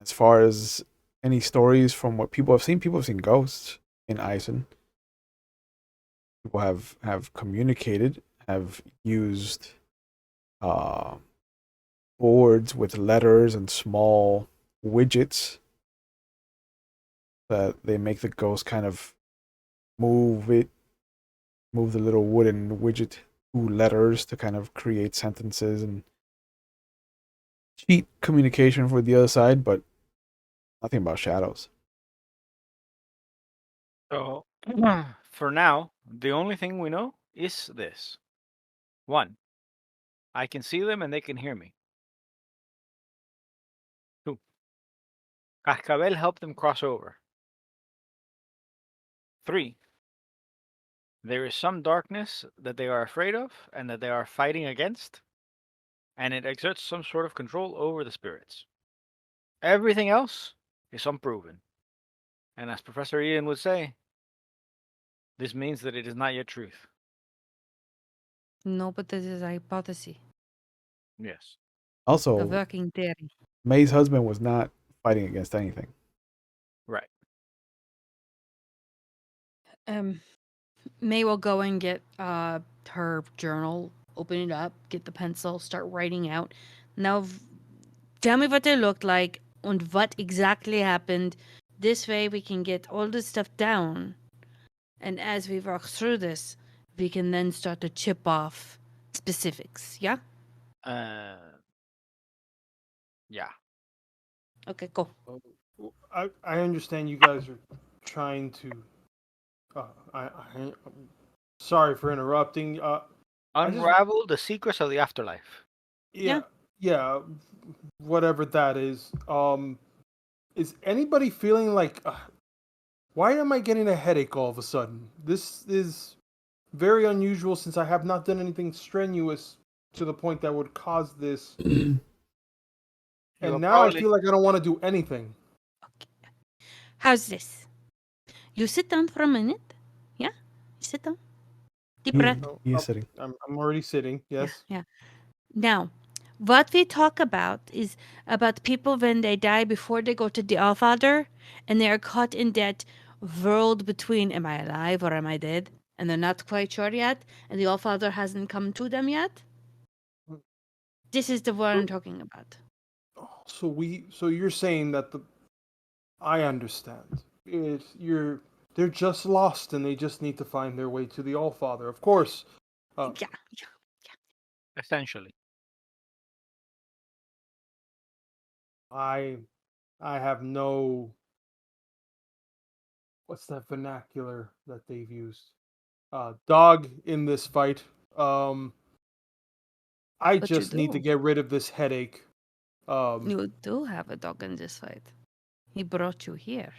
as far as any stories from what people have seen ghosts in Eisen. People have communicated, have used uh, boards with letters and small widgets that they make the ghost kind of move the little wooden widget to letters to kind of create sentences and cheat communication for the other side, but nothing about shadows. So, for now, the only thing we know is this. 1. I can see them and they can hear me. 2. Cascabel helped them cross over. 3. There is some darkness that they are afraid of and that they are fighting against, and it exerts some sort of control over the spirits. Everything else is unproven. And as Professor Ian would say, this means that it is not yet truth. No, but this is a hypothesis, Yes. a Also, working theory. May's husband was not fighting against anything. Right. May will go and get her journal, open it up, get the pencil, start writing out. Now, tell me what they looked like and what exactly happened. This way, we can get all this stuff down. And as we work through this, we can then start to chip off specifics. Yeah? Yeah. Okay, go. I understand you guys are trying to. I'm sorry for interrupting. I just Unravel the secrets of the afterlife. yeah, whatever that is anybody feeling like why am I getting a headache all of a sudden? This is very unusual since I have not done anything strenuous to the point that would cause this. You are And now I probably feel like I don't want to do anything. How's this? You sit down for a minute. Yeah? Sit down. Deep breath. He is sitting. I'm already sitting. Yes. Yeah. Now, what we talk about is about people when they die before they go to the Allfather and they are caught in that world between am I alive or am I dead? And they're not quite sure yet, and the Allfather hasn't come to them yet. This is the one I'm talking about. So you're saying that I understand. They're just lost and they just need to find their way to the Allfather. Of course. Yeah. essentially. I have no, what's that vernacular that they've used? Dog in this fight. I But you just need to do. get rid of this headache. You do have a dog in this fight. He brought you here.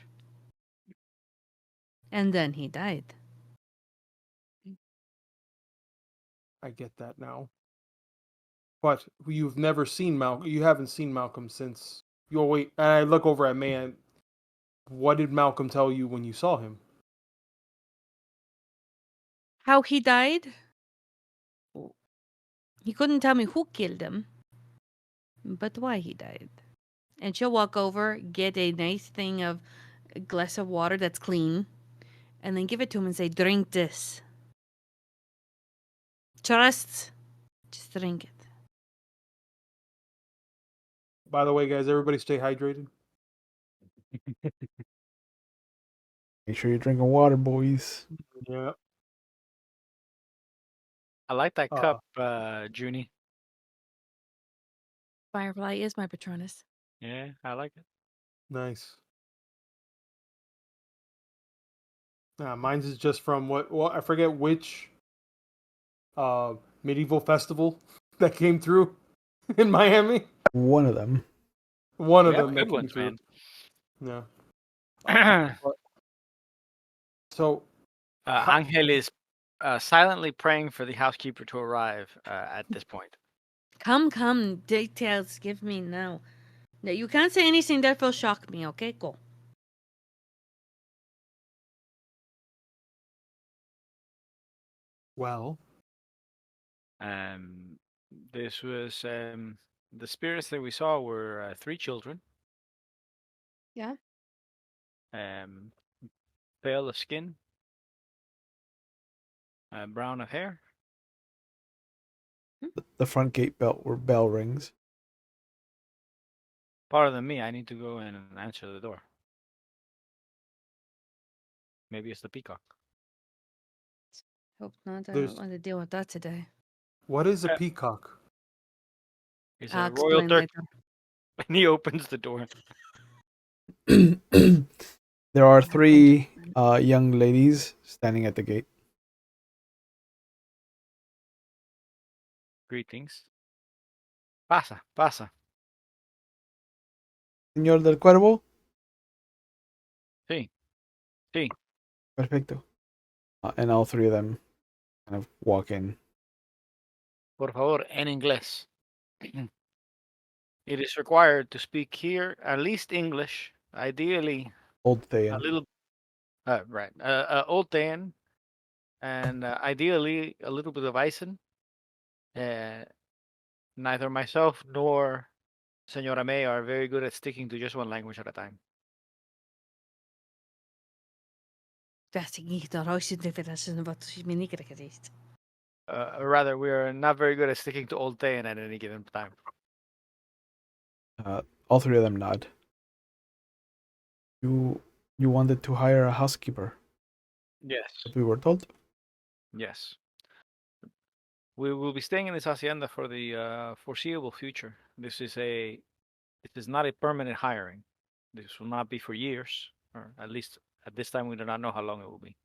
And then he died. I get that now. But you've never seen Malcolm. You haven't seen Malcolm since. You'll wait. And I look over at man. What did Malcolm tell you when you saw him? How he died? He couldn't tell me who killed him, but why he died. And she'll walk over, get a nice thing of a glass of water that's clean, and then give it to him and say, drink this. Trust, just drink it. By the way, guys, everybody stay hydrated. Make sure you're drinking water, boys. Yeah. I like that cup, Junie. Firefly is my Patronus. Yeah, I like it. Nice. Mine's is just from what I forget which medieval festival that came through in Miami. One of them. One of We have them that good came ones, through. man. Yeah. So Angel is silently praying for the housekeeper to arrive at this point. Come, details give me now. No, you can't say anything that will shock me, okay? Go. Well, This was the spirits that we saw were 3 children, Yeah. um, pale of skin, brown of hair. The front gate bell rings. Pardon me, I need to go in and answer the door. Maybe it's the peacock. Hope not. I There's- don't want to deal with that today. what is a Uh, peacock? It's I'll a royal explain turkey, later. and he opens the door. There are I'm going 3 young ladies standing at the gate. Greetings. Pasa, pasa. Señor del Cuervo. Sí, sí. Perfecto. And all 3 of them kind of walk in. Por favor, en inglés. It is required to speak here at least English, ideally Old a Thayan. little, right, Old Dan, and ideally a little bit of Ison. Neither myself nor Senora May are very good at sticking to just one language at a time. Rather, we are not very good at sticking to Old Dan at any given time. All 3 of them nod. You wanted to hire a housekeeper, Yes. as we were told. Yes. We will be staying in this hacienda for the foreseeable future. This is not a permanent hiring. This will not be for years, or at least at this time we do not know how long it will be.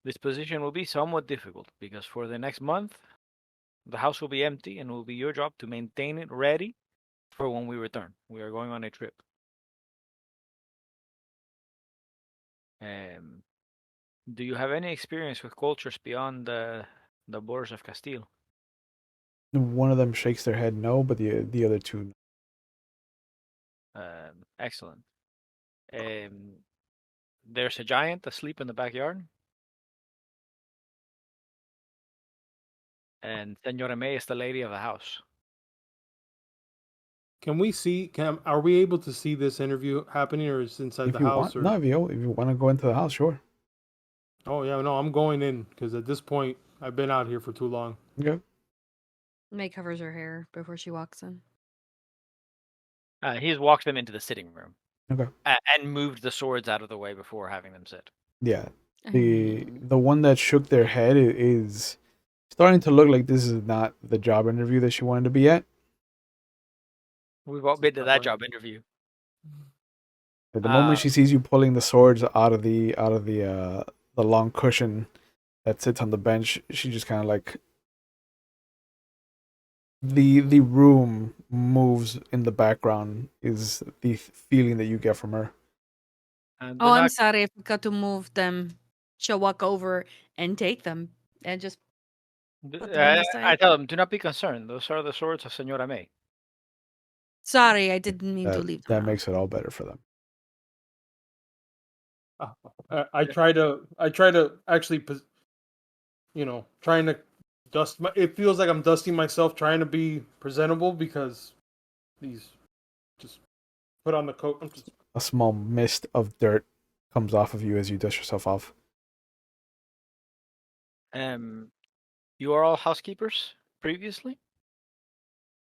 This position will be somewhat difficult because for the next month, the house will be empty and it will be your job to maintain it ready for when we return. We are going on a trip. Do you have any experience with cultures beyond the borders of Castile? One of them shakes their head no, but the other 2. Excellent. There's a giant asleep in the backyard. And Senora May is the lady of the house. Can we see? Are we able to see this interview happening, or is it inside If the you house? want, Or no, if you want to go into the house, sure. oh yeah, no, I'm going in because at this point I've been out here for too long. Okay. May covers her hair before she walks in. He's walked them into the sitting room. Okay. And moved the swords out of the way before having them sit. Yeah. The one that shook their head is starting to look like this is not the job interview that she wanted to be at. We've all been to that job interview. At the moment she sees you pulling the swords out of the the long cushion that sits on the bench, she just kind of like the room moves in the background is the feeling that you get from her. Oh, I'm sorry. I forgot to move them. She'll walk over and take them and just put them on the I side. tell them, do not be concerned. Those are the swords of Senora May. Sorry, I didn't mean to leave them That out. makes it all better for them. I try to actually, trying to dust. It feels like I'm dusting myself, trying to be presentable because these just put on the coat. I'm just A small mist of dirt comes off of you as you dust yourself off. You are all housekeepers previously?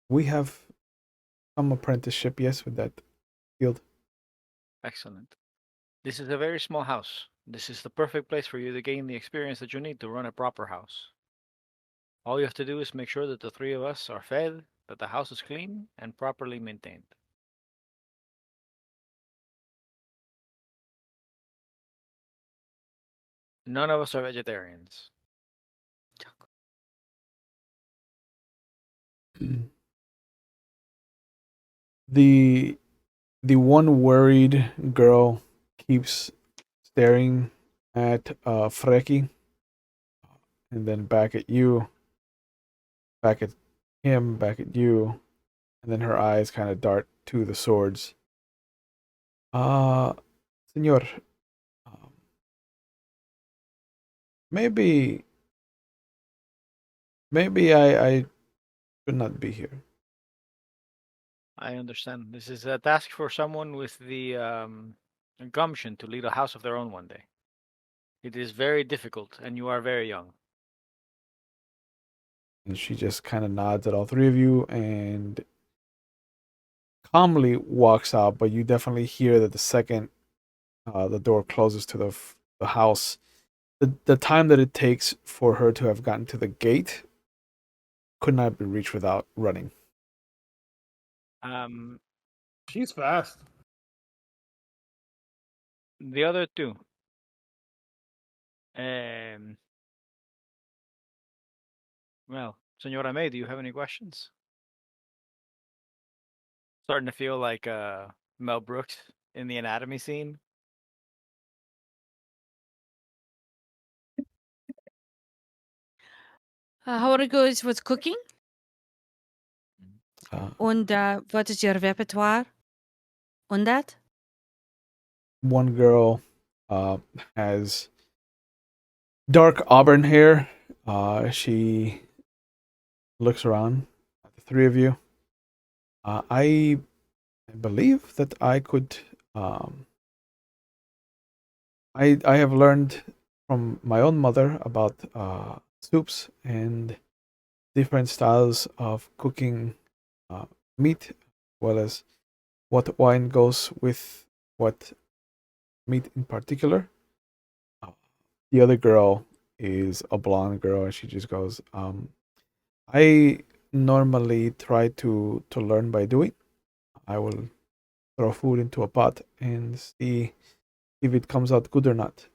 We have some apprenticeship, yes, with that field. Excellent. This is a very small house. This is the perfect place for you to gain the experience that you need to run a proper house. All you have to do is make sure that the 3 of us are fed, that the house is clean and properly maintained. None of us are vegetarians. The one worried girl keeps staring at Freki, and then back at you, back at him, back at you, and then her eyes kind of dart to the swords. Uh, Senor, um, maybe, maybe I should not be here. I understand. This is a task for someone with the gumption to lead a house of their own one day. It is very difficult, and you are very young. And she just kind of nods at all three of you and calmly walks out. But you definitely hear that the second the door closes to the house, the time that it takes for her to have gotten to the gate could not be reached without running. Um, She's fast. the other two. Um, well, Senora May, do you have any questions? Starting to feel like Mel Brooks in the anatomy scene. How it goes with cooking? Uh, And what is your repertoire on that? One girl has dark auburn hair. She looks around at the three of you. I believe that I could. Um, I have learned from my own mother about soups and different styles of cooking uh, meat, as well as what wine goes with what meat in particular. Uh, the other girl is a blonde girl, and she just goes, I normally try to learn by doing. I will throw food into a pot and see if it comes out good or not.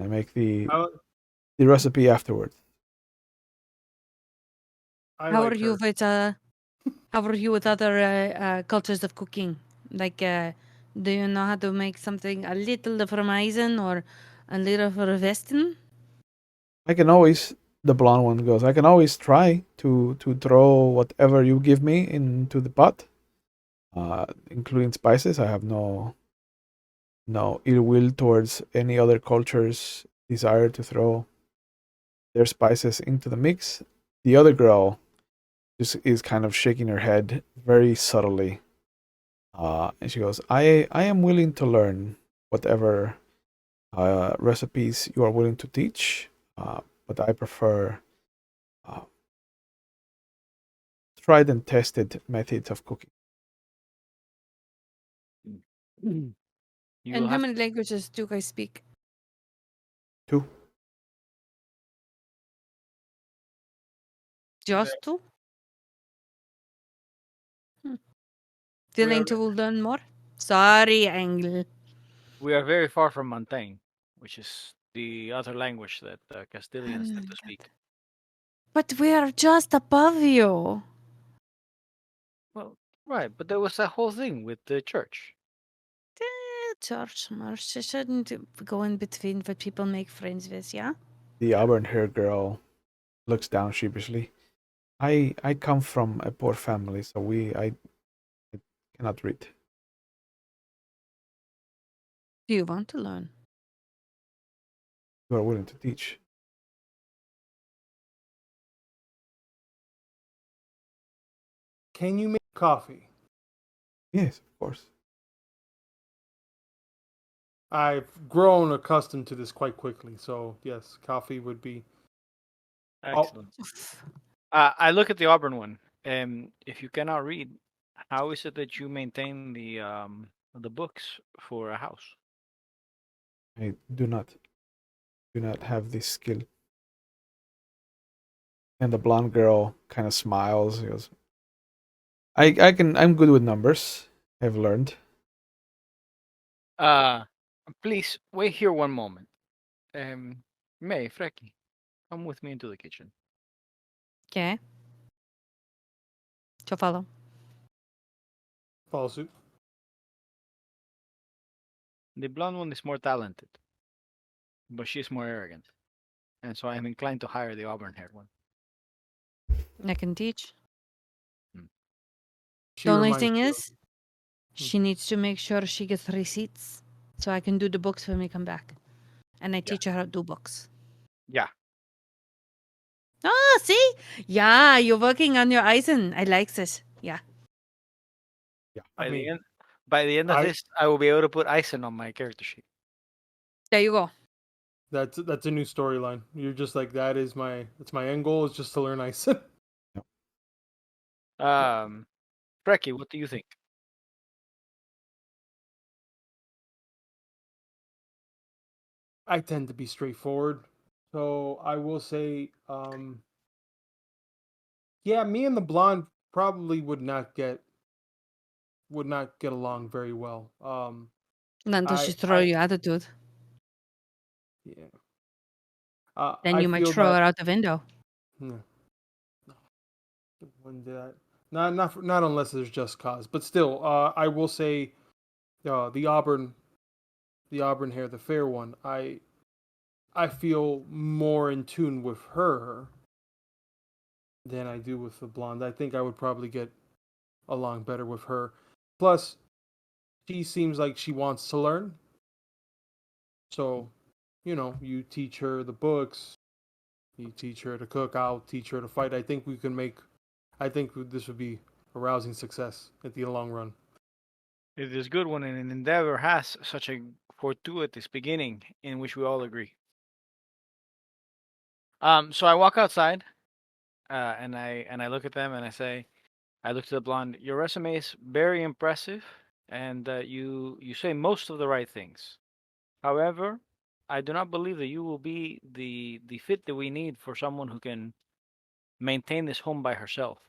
I make I, the recipe afterwards. I How are like you her. with how are you with other cultures of cooking? Like, do you know how to make something a little Fromisen or a little for Western? I can always the blonde one goes. I can always try to throw whatever you give me into the pot, including spices. I have no ill will towards any other culture's desire to throw their spices into the mix. The other girl just is kind of shaking her head very subtly, and she goes, I am willing to learn whatever recipes you are willing to teach, but I prefer uh, tried and tested methods of cooking. Mm. You will And how have many languages do you guys speak? Two. Just two? We Feeling are to learn more? Sorry, Angle. we are very far from Montaigne, which is the other language that Oh Castilians my tend to God. speak. But we are just above you. Well, right, but there was that whole thing with the church. Church Marsh shouldn't go in between what people make friends with, yeah? The auburn haired girl looks down sheepishly. I come from a poor family, so I cannot read. Do you want to learn? You are willing to teach. Can you make coffee? Yes, of course. I've grown accustomed to this quite quickly, so yes, coffee would be. Oh, Excellent. I look at the Auburn one. If you cannot read, how is it that you maintain the books for a house? I do not have this skill. And the blonde girl kind of smiles. She goes, I'm good with numbers. I've learned. Uh, please wait here one moment. Um, May, Freki, come with me into the kitchen. Okay. To follow. follow suit. The blonde one is more talented, but she's more arrogant, and so I am inclined to hire the auburn-haired one. I can teach. She The only reminds thing me is, she needs to make sure she gets receipts so I can do the books when we come back. And I teach her how to do books. Yeah. Oh, see? Yeah, you're working on your Eisen. I like this. Yeah. I mean, By the end of I- this, I will be able to put Eisen on my character sheet. There you go. that's a new storyline. You're just like that's my end goal is just to learn ice. Preki, what do you think? I tend to be straightforward, so I will say, yeah, me and the blonde probably would not get along very well. Not until she I throw I you attitude. yeah. Then I you might feel throw that her out the window. no, wouldn't do that. Not unless there's just cause. But still, I will say, the auburn hair, the fair one. I feel more in tune with her than I do with the blonde. I think I would probably get along better with her. Plus, she seems like she wants to learn. So, you teach her the books, you teach her to cook, I'll teach her to fight. I think this would be a rousing success at the long run. It is good when an endeavor has such a fortuitous beginning in which we all agree. So I walk outside, and I look at them and I look to the blonde. Your resume is very impressive, and you say most of the right things. However, I do not believe that you will be the fit that we need for someone who can maintain this home by herself.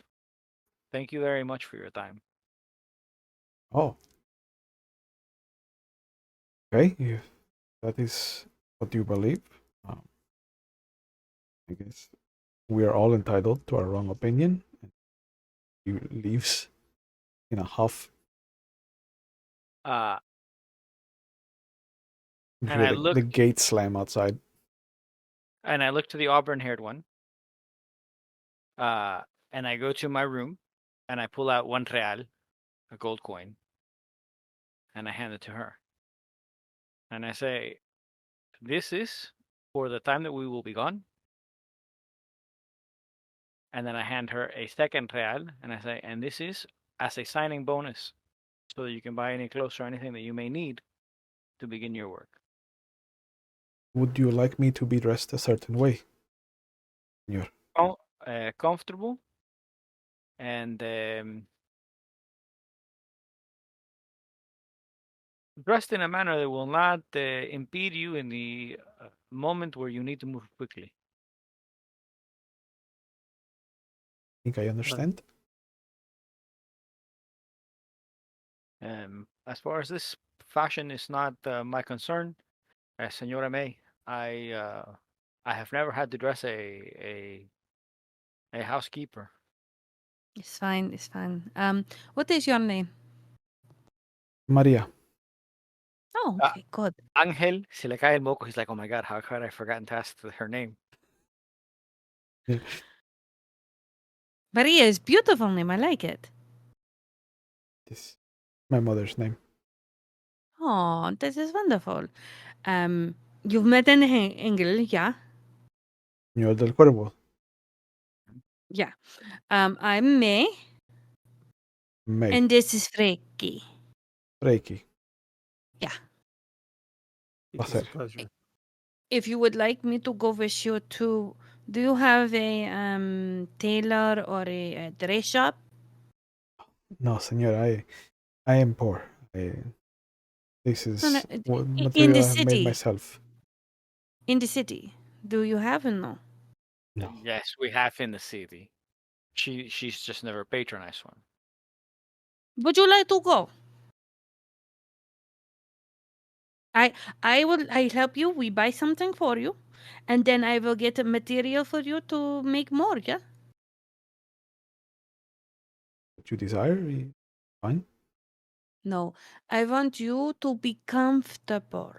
Thank you very much for your time. Oh. Okay, if that is what you believe, um, I guess we are all entitled to our wrong opinion. And he leaves in a huff. Uh, You and hear I look the gate slam outside. and I look to the auburn-haired one. And I go to my room, and I pull out 1 real, a gold coin, and I hand it to her. And I say, "This is for the time that we will be gone." And then I hand her a second real, and I say, "And this is as a signing bonus, so that you can buy any clothes or anything that you may need to begin your work." Would you like me to be dressed a certain way, senor? Comfortable and dressed in a manner that will not impede you in the moment where you need to move quickly. I think I understand. As far as this fashion is not my concern, Senora May, I have never had to dress a housekeeper. It's fine. It's fine. What is your name? Maria. Oh, okay, good. Angel, se le cae el moco. He's like, "Oh my God, how could I forgotten to ask her name?" Maria is beautiful name. I like it. This my mother's name. Oh, this is wonderful. You've met an Engel, yeah? Señor del Cuervo. Yeah. I'm May, May. and this is Freaky. Reiki. Yeah. It is a pleasure. If you would like me to go with you to, do you have a tailor or a dress shop? No, señor, I am poor. This No, no, is what in material the I have made city. myself. In the city. Do you have or no? No. Yes, we have in the city. She's just never patronized one. Would you like to go? I'll help you. We buy something for you, and then I will get a material for you to make more, yeah? What you desire, fine. No, I want you to be comfortable.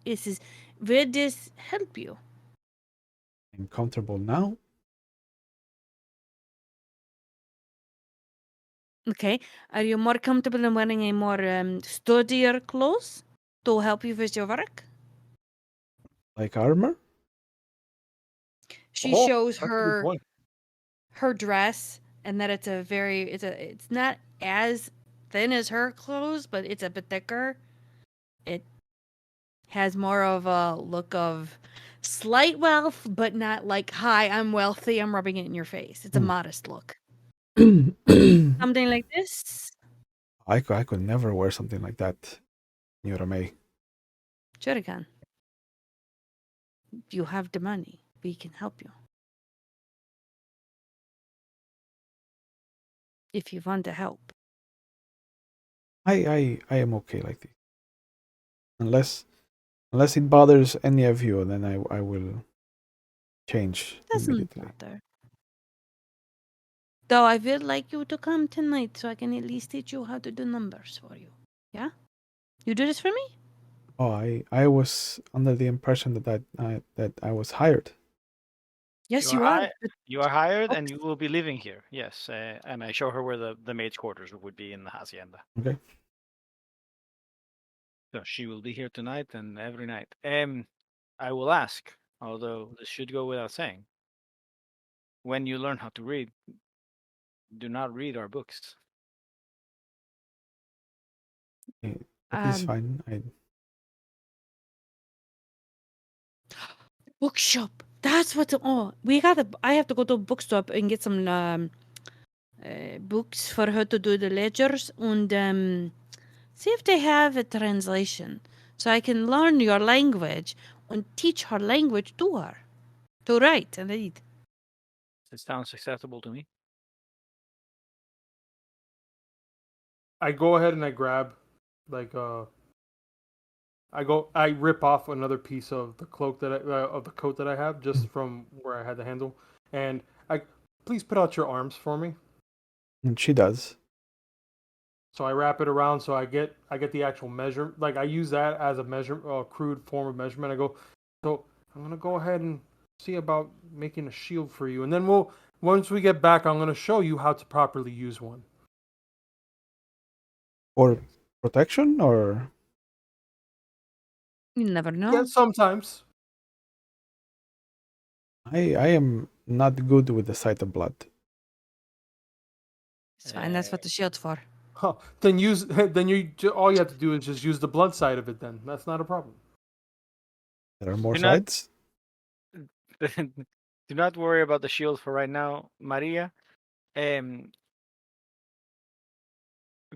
Will this help you? I'm comfortable now. Okay. Are you more comfortable in wearing a more sturdier clothes to help you with your work? Like armor? She Oh, shows that's a good her point. dress, and that it's not as thin as her clothes, but it's a bit thicker. It has more of a look of slight wealth, but not like, hi, I'm wealthy, I'm rubbing it in your face. It's a Hmm. modest look. I Something like this. could never wear something like that, Senora May. Sure, can. You have the money. We can help you. If you want the help. I am okay like this. Unless it bothers any of you, then I will change Doesn't immediately. matter. Though I would like you to come tonight so I can at least teach you how to do numbers for you. Yeah? You do this for me? Oh, I was under the impression that I was hired. Yes, you are. But You are hired, and books. you will be living here. Yes, and I show her where the maid's quarters would be in the hacienda. Okay. So she will be here tonight and every night. I will ask, although this should go without saying. When you learn how to read, do not read our books. That is fine. Bookshop. That's what. Oh, we gotta. I have to go to a bookstore and get some books for her to do the ledgers and see if they have a translation, so I can learn your language and teach her language to her, to write and read. It sounds acceptable to me. I go ahead and I grab, like, I rip off another piece of the cloak of the coat that I have just from where I had the handle, and I please put out your arms for me. And she does. So I wrap it around so I get the actual measure. Like I use that as a crude form of measurement. I go, so I'm gonna go ahead and see about making a shield for you, and then once we get back, I'm gonna show you how to properly use one. For protection or You never know. Yeah, sometimes. I am not good with the sight of blood. It's fine. That's what the shield's for. Huh. Then all you have to do is just use the blunt side of it. Then that's not a problem. There are more Do not- sides. Do not worry about the shield for right now, Maria.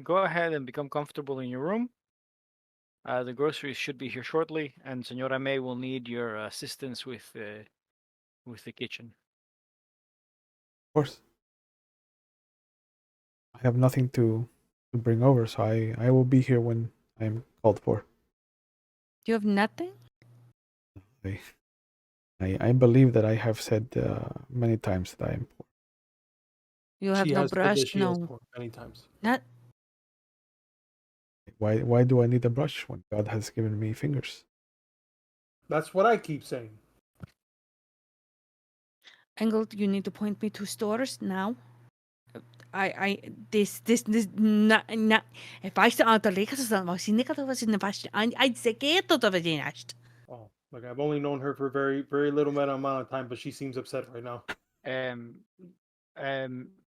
Go ahead and become comfortable in your room. The groceries should be here shortly, and Senora May will need your assistance with the kitchen. Of course. I have nothing to bring over, so I will be here when I am called for. You have nothing? I believe that I have said many times that I am poor. You have She no has said brush? that she has No. porn many times. Not. Why do I need a brush when God has given me fingers? That's what I keep saying. Engel, you need to point me to stores now. This, not, if I saw the lekkers dan was hij niet was in de vast. I say que todo was inast. Oh, like I've only known her for a very, very little amount of time, but she seems upset right now.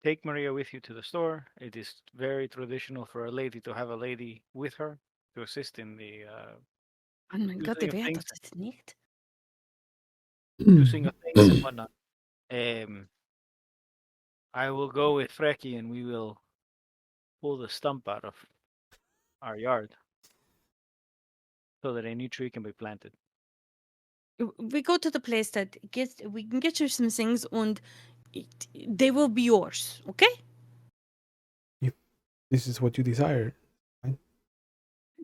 Take Maria with you to the store. It is very traditional for a lady to have a lady with her to assist in the Oh mein Gott, using die of Wert, things, das ist nicht. using of things and whatnot. I will go with Freki and we will pull the stump out of our yard so that a new tree can be planted. We go to the place that we can get you some things and they will be yours, okay? This is what you desire.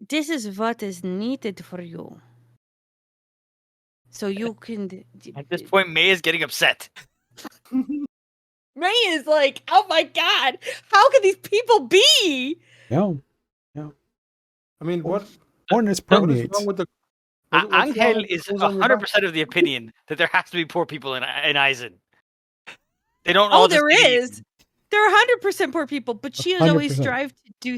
This is what is needed for you. So you can. At this point, May is getting upset. Ray is like, oh my god, how can these people be? No. I mean, Poorness what is permeates. wrong with the what's wrong Angel with the is clothes on your back? 100% of the opinion that there has to be poor people in Eisen. They don't Oh, all just there get is. eaten. There are 100% poor people, but she has always 100%. strived to do.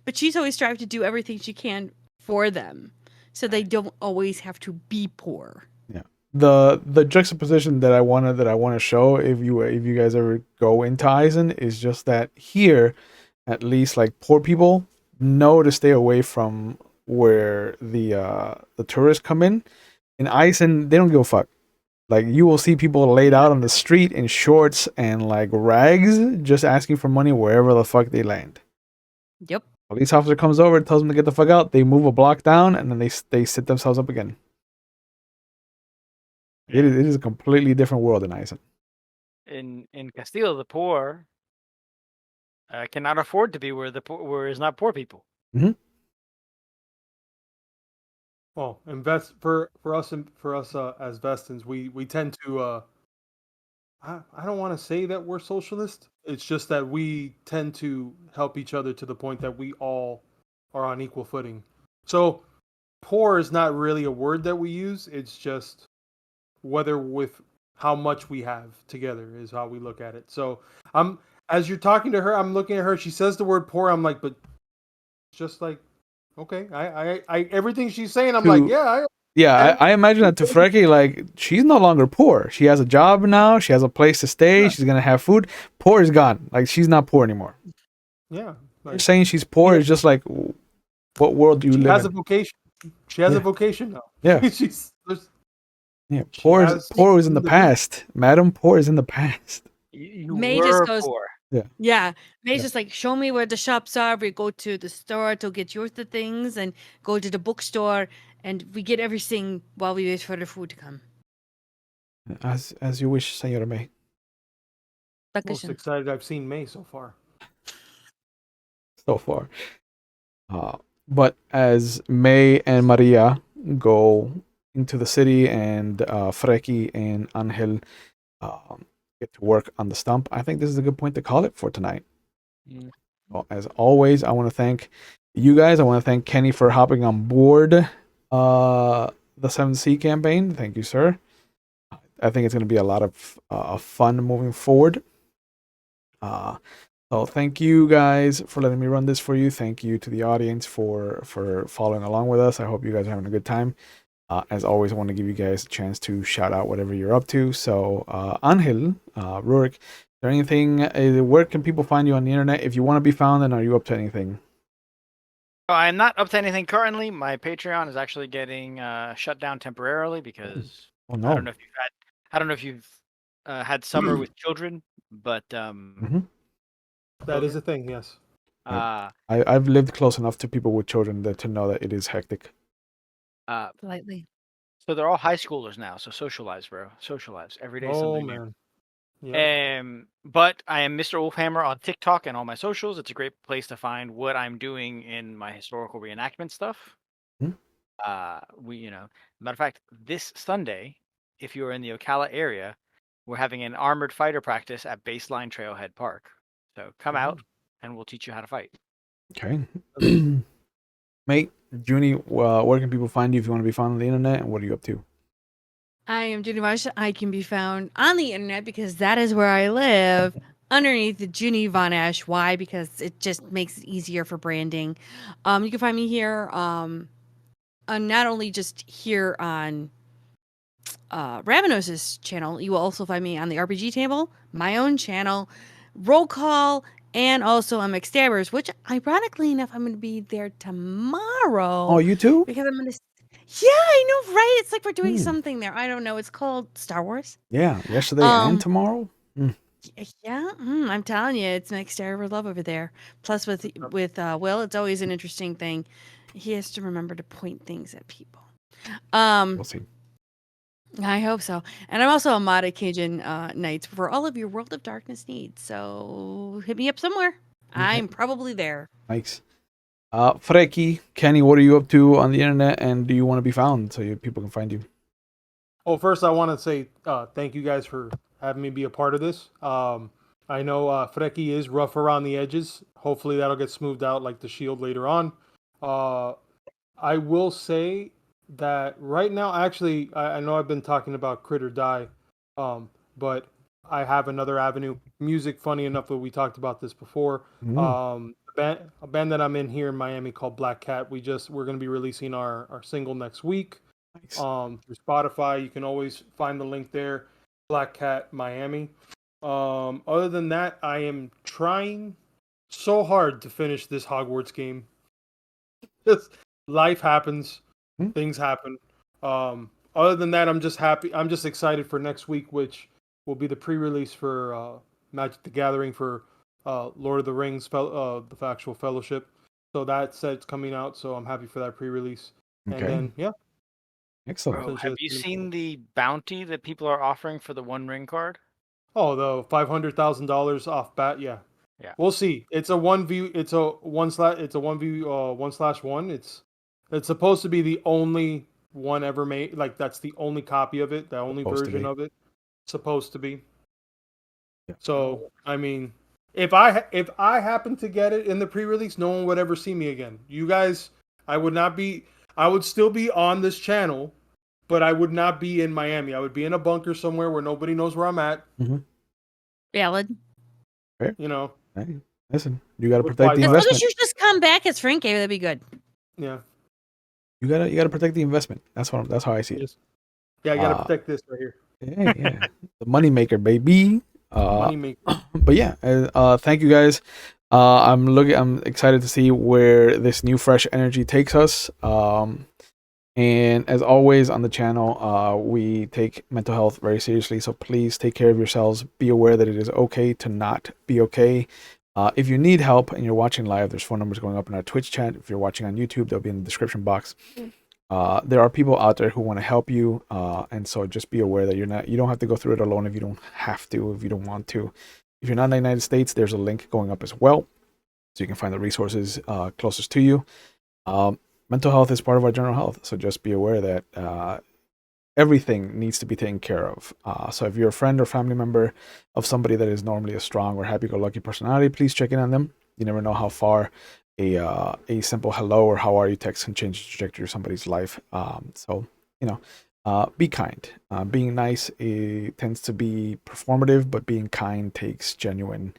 But she's always strived to do everything she can for them, so they don't always have to be poor. Yeah. The juxtaposition that I want to show if you guys ever go into Eisen is just that here, at least like poor people know to stay away from where the tourists come in. In Eisen, they don't give a fuck. Like you will see people laid out on the street in shorts and like rags, just asking for money wherever the fuck they land. Yep. Police officer comes over, tells them to get the fuck out. They move a block down, and then they sit themselves up again. Yeah. It is a completely different world in Eisen. In Castile, the poor cannot afford to be where where is not poor people. Mm-hmm. Well, for us as Vestans, we tend to I don't want to say that we're socialist. It's just that we tend to help each other to the point that we all are on equal footing. So poor is not really a word that we use. It's just whether with how much we have together is how we look at it. So I'm as you're talking to her, I'm looking at her. She says the word poor. I'm like, but just like, okay, I everything she's saying, I'm like, Yeah, I imagine that to Freki, like, she's no longer poor. She has a job now. She has a place to stay. Yeah. She's going to have food. Poor is gone. Like, she's not poor anymore. Yeah. Like, saying she's poor is just like, what world do you She live has in? a vocation. She has a vocation now. Yeah. Yeah, poor is in the past. Madam, poor is in the past. You May were just goes, poor. Yeah, May's just like, show me where the shops are. We go to the store to get your things and go to the bookstore, and we get everything while we wait for the food to come. As you wish, Senora May. Most excited I've seen May so far. So far. But as May and Maria go into the city and Freki and Angel get to work on the stump, I think this is a good point to call it for tonight. Well, as always, I want to thank you guys. I want to thank Kenny for hopping on board the 7th Sea campaign. Thank you, sir. I think it's going to be a lot of fun moving forward. So thank you guys for letting me run this for you. Thank you to the audience for following along with us. I hope you guys are having a good time. As always, I want to give you guys a chance to shout out whatever you're up to. So Angel, Rurik, is there anything, where can people find you on the internet if you want to be found, and are you up to anything? I'm not up to anything currently. My Patreon is actually getting shut down temporarily because no. I don't know if you've had summer with children, but that is a thing. Yes. I've lived close enough to people with children to know that it is hectic. Politely. So they're all high schoolers now. So social lives, bro. Social lives. Every day something new. Yeah. But I am Mr. Wolfhammer on TikTok and all my socials. It's a great place to find what I'm doing in my historical reenactment stuff. Matter of fact, this Sunday, if you're in the Ocala area, we're having an armored fighter practice at Baseline Trailhead Park. So come out and we'll teach you how to fight. Okay. Mate, Junie, where can people find you if you want to be found on the internet, and what are you up to? I am Junie Vash. I can be found on the internet because that is where I live, underneath the Junie Von Ash. Why? Because it just makes it easier for branding. You can find me here, not only just here on Ravenos's channel, you will also find me on the RPG table, my own channel, Roll Call, and also on McStabbers, which ironically enough, I'm going to be there tomorrow. Oh, you too? Because I'm going to. Yeah, I know, right? It's like we're doing something there. I don't know. It's called Star Wars. Yeah, yesterday and tomorrow. Yeah, I'm telling you, it's McStabber love over there. Plus, with Will, it's always an interesting thing. He has to remember to point things at people. We'll see. I hope so. And I'm also a mod at Cajun Nights for all of your World of Darkness needs. So hit me up somewhere. Okay. I'm probably there. Nice. Freki, Kenny, what are you up to on the internet, and do you want to be found so people can find you? Oh, first I want to say thank you guys for having me be a part of this. I know Freki is rough around the edges. Hopefully that'll get smoothed out like the shield later on. I will say that right now, actually, I know I've been talking about Crit or Die, but I have another avenue. Music, funny enough, that we talked about this before. A band that I'm in here in Miami called Black Cat. We're going to be releasing our single next week. Nice. Through Spotify. You can always find the link there. Black Cat Miami. Other than that, I am trying so hard to finish this Hogwarts game. Just life happens, Hmm. things happen. Other than that, I'm just happy. I'm just excited for next week, which will be the pre-release for Magic the Gathering for Lord of the Rings, the actual Fellowship. So that set's coming out. So I'm happy for that pre-release. And Okay. then yeah, Excellent. Bro, essentially have that's you gonna be seen it. the bounty that people are offering for the One Ring card? Oh, the $500,000 off bat. Yeah, Yeah. we'll see. It's a one view. It's a one slash. It's a one view. 1/1. It's supposed to be the only one ever made. Like that's the only copy of it. The only Supposed to version be. of it. Supposed to be. Yeah. So I mean, if I happen to get it in the pre-release, no one would ever see me again. You guys, I would not be. I would still be on this channel, but I would not be in Miami. I would be in a bunker somewhere where nobody knows where I'm at. Valid. Fair. You know, Hey, listen, you got to with protect the As Wi-Fi. long as investment. you just come back as Frankie, that'd be good. Yeah. You gotta protect the investment. That's how I see it. Yes. Yeah, I gotta Uh, protect this right here. yeah, the money maker, baby. Money maker. But yeah, thank you guys. I'm excited to see where this new fresh energy takes us. And as always on the channel, we take mental health very seriously. So please take care of yourselves. Be aware that it is okay to not be okay. If you need help and you're watching live, there's phone numbers going up in our Twitch chat. If you're watching on YouTube, they'll be in the description box. There are people out there who want to help you, and so just be aware that you don't have to go through it alone if you don't have to, if you don't want to. If you're not in the United States, there's a link going up as well, so you can find the resources closest to you. Mental health is part of our general health, so just be aware that everything needs to be taken care of. So if you're a friend or family member of somebody that is normally a strong or happy-go-lucky personality, please check in on them. You never know how far a simple hello or how are you text can change the trajectory of somebody's life. So be kind. Being nice tends to be performative, but being kind takes genuine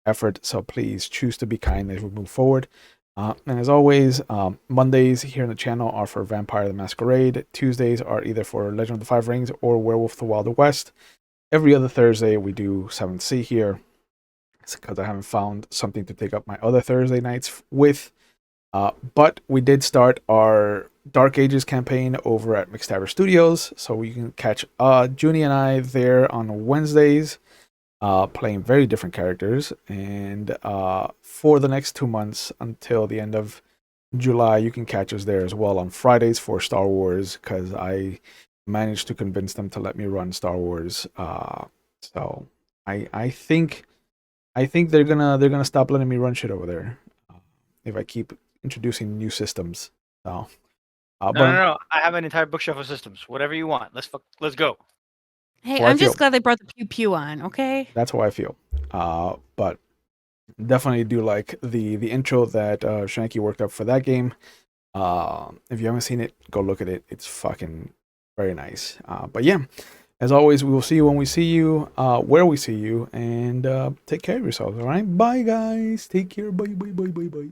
effort. So please choose to be kind as we move forward. And as always, Mondays here on the channel are for Vampire the Masquerade. Tuesdays are either for Legend of the Five Rings or Werewolf the Wild West. Every other Thursday, we do 7th Sea here. It's because I haven't found something to take up my other Thursday nights with. But we did start our Dark Ages campaign over at McStabber Studios. So you can catch Junie and I there on Wednesdays. Playing very different characters, and for the next 2 months until the end of July, you can catch us there as well on Fridays for Star Wars, because I managed to convince them to let me run Star Wars. So I think they're gonna stop letting me run shit over there if I keep introducing new systems. So, No. I have an entire bookshelf of systems. Whatever you want. Let's go. Hey, Well, I I'm just feel- glad they brought the pew pew on. Okay. That's how I feel. But definitely do like the intro that Shanky worked up for that game. If you haven't seen it, go look at it. It's fucking very nice. But yeah, as always, we will see you when we see you, where we see you, and take care of yourselves. All right, bye guys. Take care. Bye bye bye bye bye.